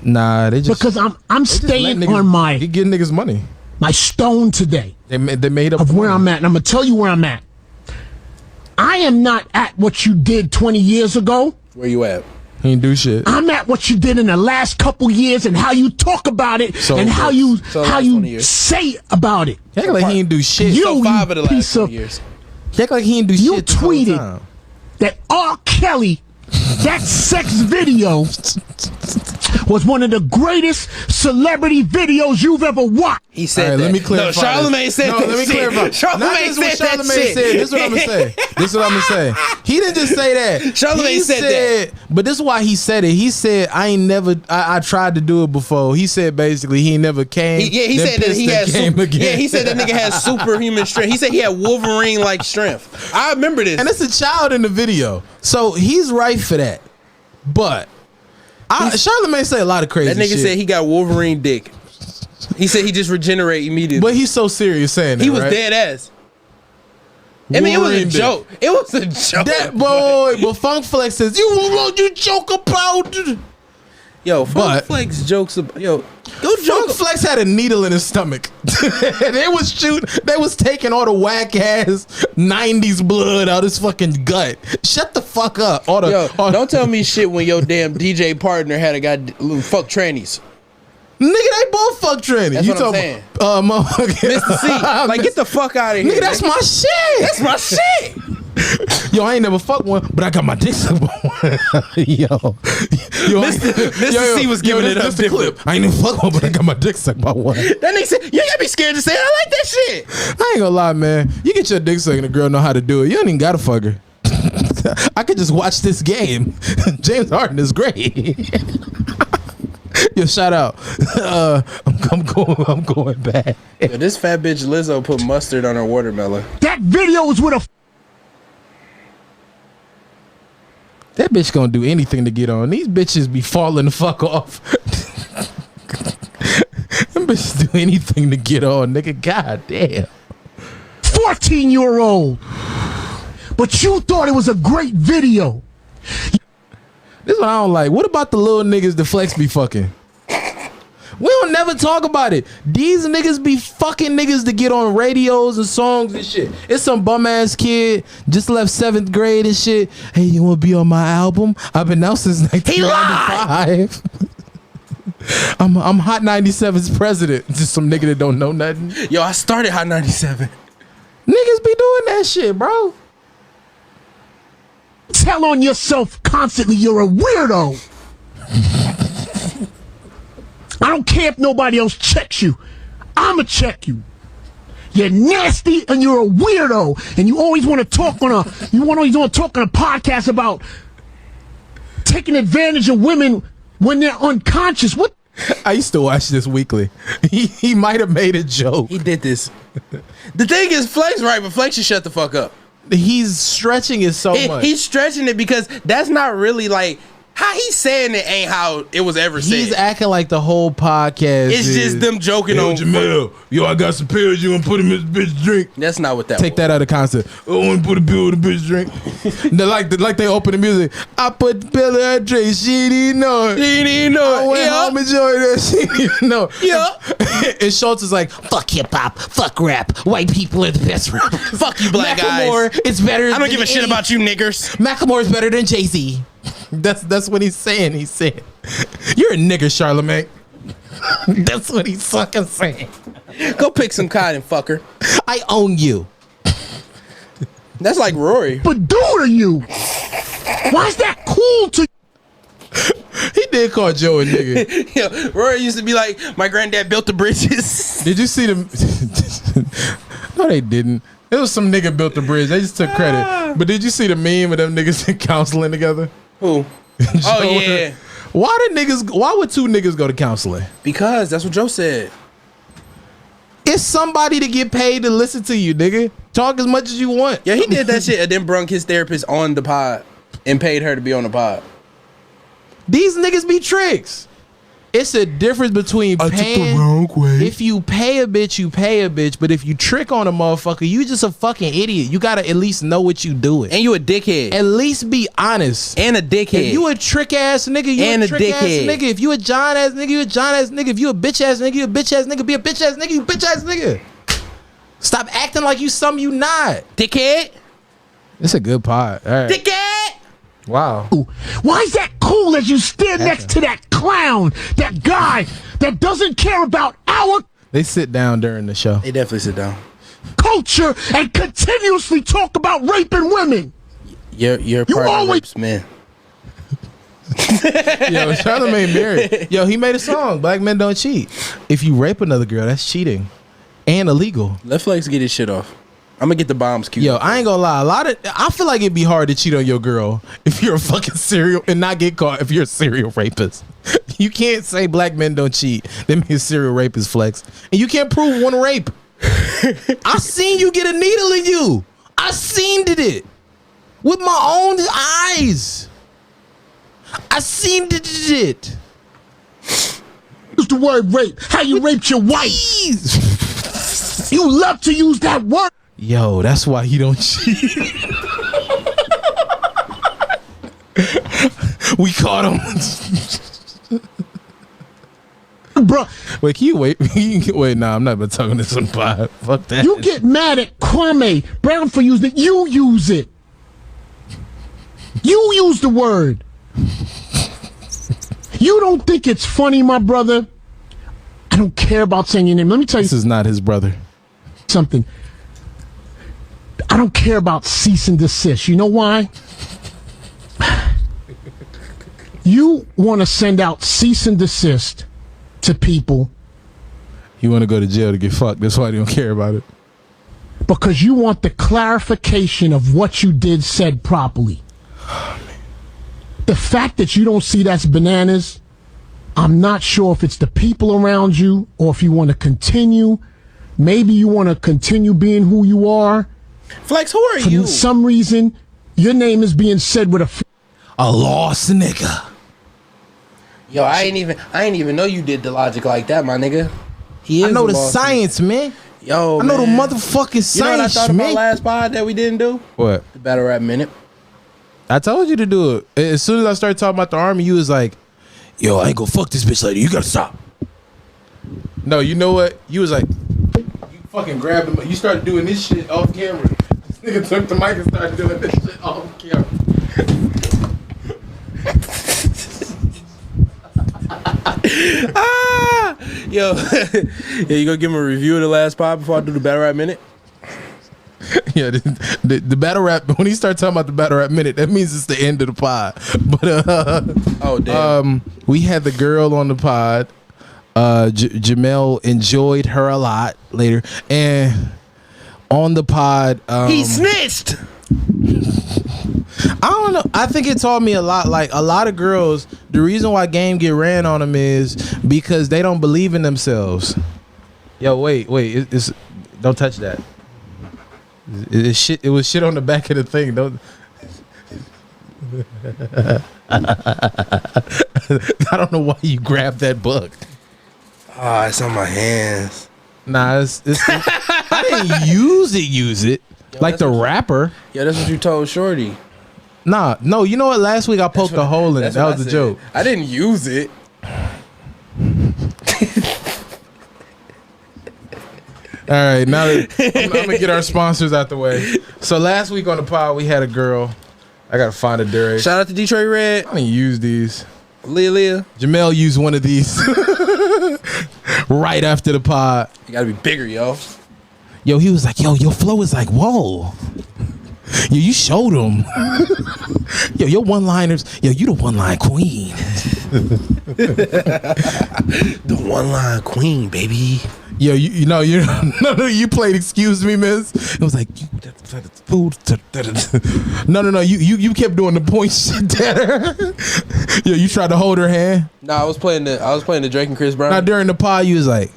Nah, they just because I'm staying on my getting niggas money. My stone today. They made up of where I'm at, and I'm gonna tell you where I'm at. I am not at what you did 20 years ago. Where you at? He ain't do shit. I'm at what you did in the last couple years and how you talk about it and how you say about it. He act like he ain't do shit. You, 5 of the last piece 20 of years. He act like he ain't do you shit. You tweeted that R. Kelly, that sex video was one of the greatest celebrity videos you've ever watched. He said that. Let me clarify. No, Charlamagne said that. No, let me clarify. Charlamagne said that shit. This is what I'm gonna say. This is what I'm gonna say. He didn't just say that. Charlamagne said that. But this is why he said it. He said, I tried to do it before. He said basically he never came. He said that he had he said that nigga had superhuman strength. He said he had Wolverine-like strength. I remember this. And it's a child in the video. So he's right for that. But Charlamagne say a lot of crazy shit. That nigga said he got Wolverine dick. He said he just regenerate immediately. But he's so serious saying that. He was dead ass. I mean, it was a joke. It was a joke. But Funk Flex says, you joke about it. Yo, Funk Flex jokes about, go joke. Funk Flex had a needle in his stomach. They was taking all the whack ass 90s blood out his fucking gut. Shut the fuck up. Don't tell me shit when your damn DJ partner had a guy fuck trannies. Nigga, they both fuck trannies. That's you what I'm saying. Mr. C. Like, get the fuck out of here. Nigga, that's my shit. That's my shit. Yo, I ain't never fucked one, but I got my dick sucked by one. Mr. C was giving it up. The clip. I ain't even fuck one, but I got my dick sucked by one. That nigga said, you gotta be scared to say it. I like that shit. I ain't gonna lie, man. You get your dick sucked and the girl know how to do it. You don't even gotta fuck her. I could just watch this game. James Harden is great. Yo, shout out. I'm going back. Yo, this fat bitch Lizzo put mustard on her watermelon. That video was with a. That bitch gonna do anything to get on. These bitches be falling the fuck off. Them bitches do anything to get on, nigga. God damn. 14-year-old. But you thought it was a great video. This is what I don't like. What about the little niggas the Flex be fucking? We don't never talk about it. These niggas be fucking niggas to get on radios and songs and shit. It's some bum ass kid just left 7th grade and shit. Hey, you wanna be on my album? I've been out since 1995. I'm Hot 97's president. Just some nigga that don't know nothing. Yo, I started Hot 97. Niggas be doing that shit, bro. Tell on yourself constantly you're a weirdo. I don't care if nobody else checks you. I'ma check you. You're nasty and you're a weirdo. And you always want to talk on a podcast about taking advantage of women when they're unconscious. What? I used to watch this weekly. He might have made a joke. He did this. The thing is, Flex right, but Flex should shut the fuck up. He's stretching it so much. He's stretching it because that's not really like how he's saying it ain't how it was ever said. He's acting like the whole podcast it's just them joking on Jamel. Yo, I got some pills. You gonna put him in this bitch drink? That's not what that Take was. that out of concept. I want to put a pill in the bitch drink. like they open the music. I put the pill in her drink. She didn't know it. She didn't know it. I went home and enjoyed that. She didn't know it. Yeah. And Schultz is like, fuck hip hop, fuck rap. White people are the best rap. Fuck you, black Macklemore, guys. it's better. I don't give a shit about you niggers. Macklemore is better than Jay-Z. That's what he's saying. He's saying, you're a nigger, Charlamagne. That's what he's fucking saying. Go pick some cotton, fucker. I own you. That's like Rory. But do to you? Why is that cool to you? He did call Joe a nigga. Yo, Rory used to be like, my granddad built the bridges. Did you see them? No, they didn't. It was some nigga built the bridge. They just took credit. But did you see the meme of them niggas in counseling together? Who? Oh, yeah. Why would two niggas go to counseling? Because that's what Joe said. It's somebody to get paid to listen to you, nigga. Talk as much as you want. Yeah, he did that shit and then brung his therapist on the pod and paid her to be on the pod. These niggas be tricks. It's a difference between paying. I took the wrong way. If you pay a bitch, you pay a bitch. But if you trick on a motherfucker, you just a fucking idiot. You gotta at least know what you doing. And you a dickhead. At least be honest. And a dickhead. If you a trick ass nigga, you and a trick ass nigga. If you a John ass nigga, you a John ass nigga. If you a bitch ass nigga, you a bitch ass nigga. Be a bitch ass nigga, you bitch ass nigga. Stop acting like you something you not. Dickhead. It's a good pod. All right. Dickhead. Wow. Why is that cool as you stand next to that clown, that guy that doesn't care about our They sit down during the show. They definitely sit down. culture and continuously talk about raping women? You're part of the rapes, man. Yo, Charlamagne married. Yo, he made a song. Black men don't cheat. If you rape another girl, that's cheating and illegal. Let Flex get his shit off. I'm gonna get the bombs queued. Yo, I ain't gonna lie. I feel like it'd be hard to cheat on your girl if you're a fucking serial and not get caught if you're a serial rapist. You can't say black men don't cheat. Them his serial rapist, Flex, and you can't prove one rape. I seen you get a needle in you. I seen it with my own eyes. I seen it. Use the word rape. How you raped your wife? You love to use that word. Yo, that's why he don't cheat. We caught him. Bro. Wait, can you wait? Wait, nah, I'm not about to talk on this on pod. Fuck that. You get mad at Kwame Brown for using it. You use it. You use the word. You don't think it's funny, my brother? I don't care about saying your name. Let me tell you. This is not his brother. Something. I don't care about cease and desist. You know why? You want to send out cease and desist to people. You want to go to jail to get fucked. That's why they don't care about it. Because you want the clarification of what you did said properly. The fact that you don't see that's bananas, I'm not sure if it's the people around you or if you want to continue. Maybe you want to continue being who you are. Flex, who are you? For some reason, your name is being said with a lost nigga. Yo, I ain't even know you did the logic like that, my nigga. I know the science, man. Yo, I know the motherfucking science, man. You know what I thought about last pod that we didn't do? What? The battle rap minute. I told you to do it. As soon as I started talking about the army, you was like, yo, I ain't gonna fuck this bitch later. You gotta stop. No, you know what? You was like, you fucking grabbed him. You started doing this shit off camera. This nigga took the mic and started doing this shit off camera. Yo, you gonna give him a review of the last pod before I do the battle rap minute? Yeah, the battle rap, when he starts talking about the battle rap minute, that means it's the end of the pod. But oh damn, we had the girl on the pod. Jamel enjoyed her a lot later, and on the pod, he snitched. I don't know. I think it taught me a lot. Like a lot of girls, the reason why game get ran on them is because they don't believe in themselves. Yo, wait, it's don't touch that. It's shit. It was shit on the back of the thing. Don't. I don't know why you grabbed that book. Ah, it's on my hands. Nah, it's I didn't use it. Yo, like the rapper. Yeah, that's what you told Shorty. Nah, no, you know what? Last week I poked a hole in it. That was a joke. I didn't use it. All right, now that I'm gonna get our sponsors out the way. So last week on the pod, we had a girl. I gotta find a Durek. Shout out to Detroit Red. I didn't use these. Leah. Jamel used one of these right after the pod. You gotta be bigger, yo. Yo, he was like, yo, your flow is like, whoa. Yo, you showed him. Yo, your one-liners. Yo, you the one-line queen. The one-line queen, baby. Yo, you played Excuse Me, Miss. It was like, food. No. You kept doing the point shit. Yo, you tried to hold her hand. No, I was playing the Drake and Chris Brown. Now during the pod, you was like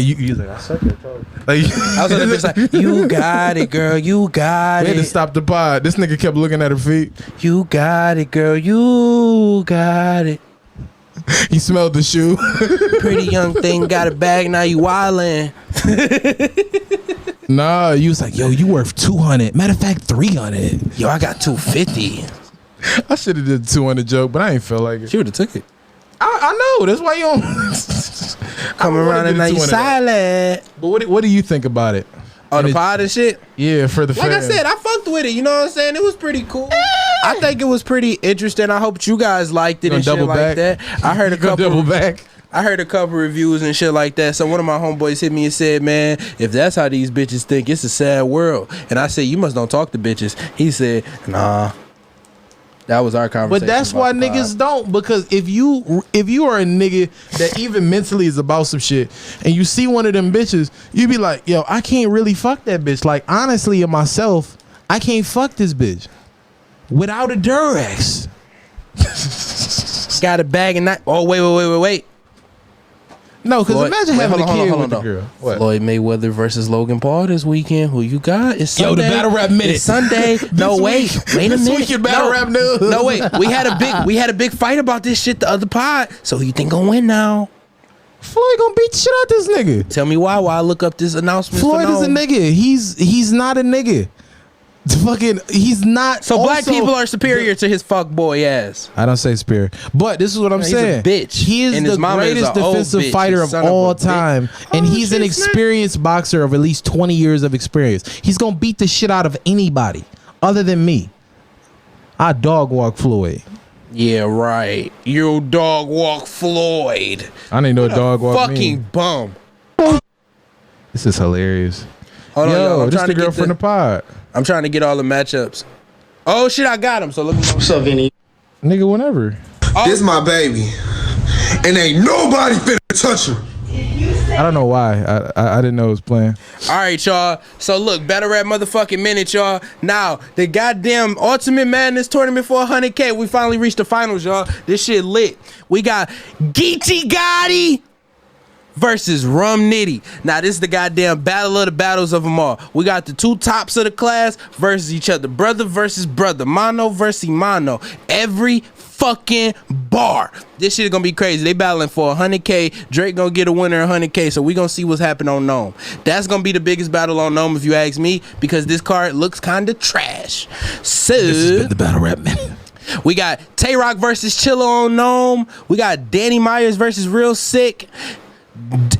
you was like, I suck that toe. Like, I was on the bitch like, you got it, girl, you got it. We had to stop the pod. This nigga kept looking at her feet. You got it, girl, you got it. He smelled the shoe. Pretty young thing, got a bag, now you wildin'. Nah, you was like, yo, you worth 200. Matter of fact, 300. Yo, I got 250. I should have did the 200 joke, but I ain't feel like it. She would have took it. I know. That's why you don't come around and now you silent. But what do you think about it? Oh, the pod and shit? Yeah, for the like fans. I said, I fucked with it. You know what I'm saying? It was pretty cool. I think it was pretty interesting. I hope you guys liked it and shit like that. I heard a couple double back. I heard a couple reviews and shit like that. So one of my homeboys hit me and said, man, if that's how these bitches think, it's a sad world. And I said, you must don't talk to bitches. He said, nah. That was our conversation. But that's why niggas don't, because if you are a nigga that even mentally is about some shit and you see one of them bitches, you be like, yo, I can't really fuck that bitch. Like, honestly, in myself, I can't fuck this bitch without a Durex. Got a bag and not. Oh, wait. No, because imagine having a kid with the girl. What? Floyd Mayweather versus Logan Paul this weekend. Who you got? It's Sunday. Yo, the battle rap minute. It's Sunday. No, wait a minute. This week your battle rap news. No, wait. We had a big fight about this shit the other pod. So who you think gonna win now? Floyd gonna beat the shit out this nigga. Tell me why. While I look up this announcement. Floyd is a nigga. He's not a nigga. He's not. So black people are superior to his fuck boy ass. I don't say superior, but this is what I'm saying. He's a bitch. He is the greatest defensive fighter of all time, and he's an experienced boxer of at least 20 years of experience. He's gonna beat the shit out of anybody other than me. I dog walk Floyd. Yeah, right. You dog walk Floyd. I didn't know dog walk me. Fucking bum. This is hilarious. Hold on, yo, this the girl from the pod. I'm trying to get all the matchups. Oh shit, I got him. So let me know. What's up, Vinny? Nigga, whenever. This my baby, and ain't nobody finna touch him. I don't know why. I didn't know it was playing. All right, y'all. So look, battle rap motherfucking minute, y'all. Now the goddamn Ultimate Madness tournament for 100K. We finally reached the finals, y'all. This shit lit. We got Geechee Gotti versus Rum Nitty. Now this is the goddamn battle of the battles of them all. We got the two tops of the class versus each other. Brother versus brother. Mono versus mono. Every fucking bar. This shit is gonna be crazy. They battling for 100K. Drake gonna get a winner 100K. So we gonna see what's happening on Gnome. That's gonna be the biggest battle on Gnome if you ask me, because this card looks kind of trash. So this has been the battle rap minute. We got Tay Rock versus Chilla on Gnome. We got Danny Myers versus Real Sick.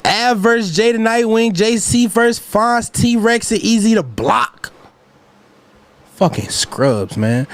Av versus Jada Nightwing. JC versus Fonz, T-Rex, and Easy to Block. Fucking scrubs, man.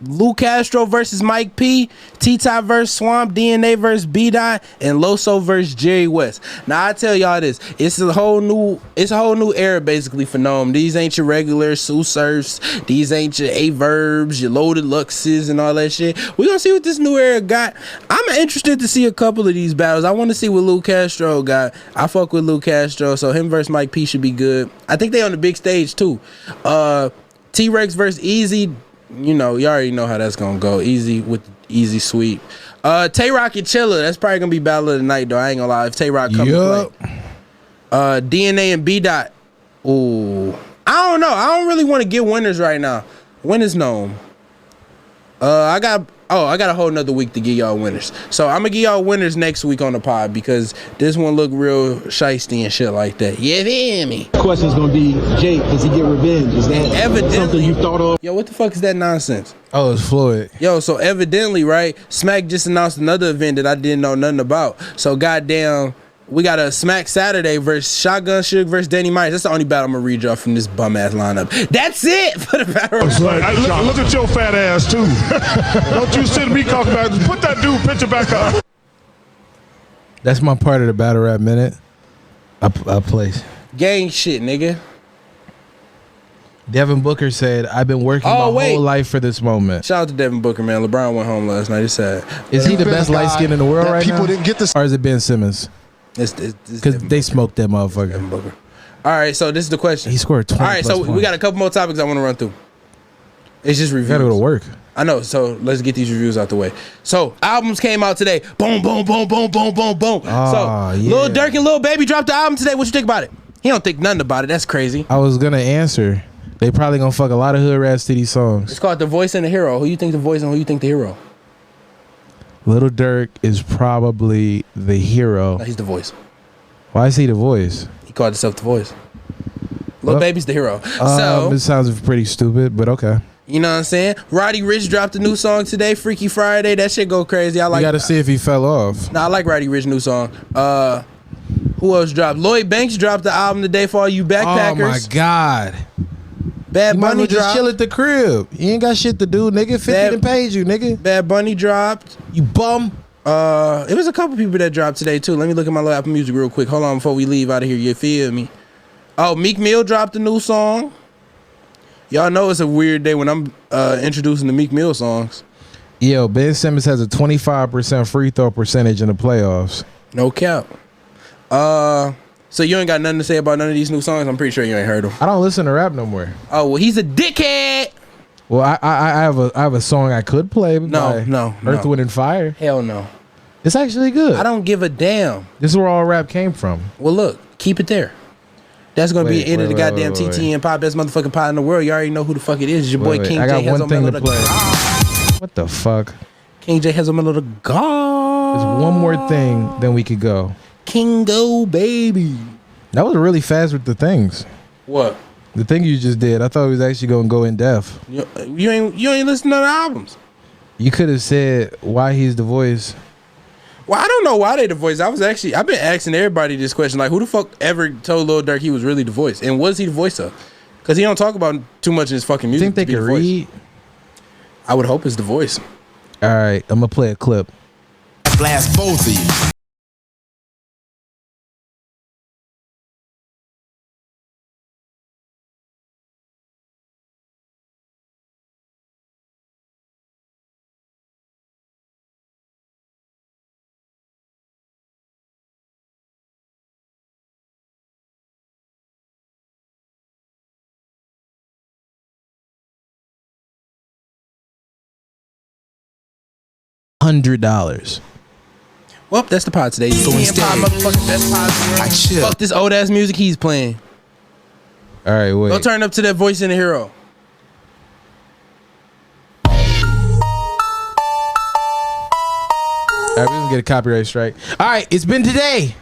Lou Castro versus Mike P. T-Top versus Swamp. DNA versus B-Dot. And Loso versus Jerry West. Now I tell y'all this, it's a whole new era basically for Gnome. These ain't your regular Sue Surfs. These ain't your A-Verbs, your Loaded Luxes, and all that shit. We gonna see what this new era got. I'm interested to see a couple of these battles. I want to see what Lou Castro got. I fuck with Lou Castro, so him versus Mike P should be good. I think they on the big stage too. T-Rex versus Easy, you already know how that's gonna go. Easy with Easy sweep. Tay Rock and Chilla, that's probably gonna be battle of the night though. I ain't gonna lie. If Tay Rock come to play. DNA and B Dot. Ooh, I don't know. I don't really want to get winners right now. When is Gnome? I got a whole nother week to give y'all winners. So I'm gonna give y'all winners next week on the pod, because this one look real shiesty and shit like that. You feel me? Question's gonna be, Jake, does he get revenge? Is that evidently something you thought of? Yo, what the fuck is that nonsense? Oh, it's Floyd. Yo, so evidently, right, Smack just announced another event that I didn't know nothing about. So goddamn, we got a Smack Saturday versus Shotgun Suge versus Danny Myers. That's the only battle I'm gonna read y'all from this bum ass lineup. That's it for the battle. Look at your fat ass too. Don't you sit me talking about. Put that dude picture back up. That's my part of the battle rap minute. I place. Gang shit, nigga. Devin Booker said, "I've been working my whole life for this moment." Shout out to Devin Booker, man. LeBron went home last night. It's sad. Is he the best light skin in the world right now? People didn't get this. Or is it Ben Simmons? It's because they smoked that motherfucker. Devin Booker. All right, so this is the question. He scored 20. All right, so we got a couple more topics I want to run through. It's just reviews. Gotta go to work. I know, so let's get these reviews out the way. So albums came out today. Boom, boom, boom, boom, boom, boom, boom. Oh, yeah. Lil Durk and Lil Baby dropped the album today. What you think about it? He don't think nothing about it. That's crazy. I was gonna answer. They probably gonna fuck a lot of hood rats to these songs. It's called The Voice and the Hero. Who you think the voice and who you think the hero? Little Durk is probably the hero. No, he's the voice. Why is he the voice? He called himself the voice. Lil Baby's the hero. It sounds pretty stupid, but okay. You know what I'm saying? Roddy Ricch dropped a new song today, Freaky Friday. That shit go crazy. I like. You gotta see if he fell off. Nah, I like Roddy Ricch new song. Who else dropped? Lloyd Banks dropped the album today for all you backpackers. Oh my god. Bad Bunny just dropped. chill at the crib. You ain't got shit to do, nigga. 50 done paid you, nigga. Bad Bunny dropped. You bum. It was a couple people that dropped today too. Let me look at my little Apple Music real quick. Hold on before we leave out of here. You feel me? Oh, Meek Mill dropped a new song. Y'all know it's a weird day when I'm introducing the Meek Mill songs. Yo, Ben Simmons has a 25% free throw percentage in the playoffs. No cap. So you ain't got nothing to say about none of these new songs? I'm pretty sure you ain't heard them. I don't listen to rap no more. Oh, well, he's a dickhead. Well, I have a song I could play. No. Earth, Wind, and Fire. Hell no. It's actually good. I don't give a damn. This is where all rap came from. Well, look, keep it there. That's gonna be the end of the goddamn TTN POD, best motherfucking pod in the world. You already know who the fuck it is. It's your boy King J. I got one thing to the play. What the fuck? King J. Hazelmiller the God. There's one more thing, then we could go. Kingobaby. That was really fast with the things. What? The thing you just did. I thought it was actually gonna go in depth. You ain't listening to the albums. You could have said why he's the voice. Well, I don't know why they the voice. I've been asking everybody this question, like, who the fuck ever told Lil Durk he was really the voice, and was he the voice of? Because he don't talk about too much in his fucking music. You think they can read? I would hope it's the voice. All right, I'm gonna play a clip. Blast both of you. $100. Well, that's the pod today. So instead, motherfucking best pod in the world. I chill. Fuck this old ass music he's playing. All right, wait. Go turn up to that voice in the hero. All right, we're gonna get a copyright strike. All right, it's been today.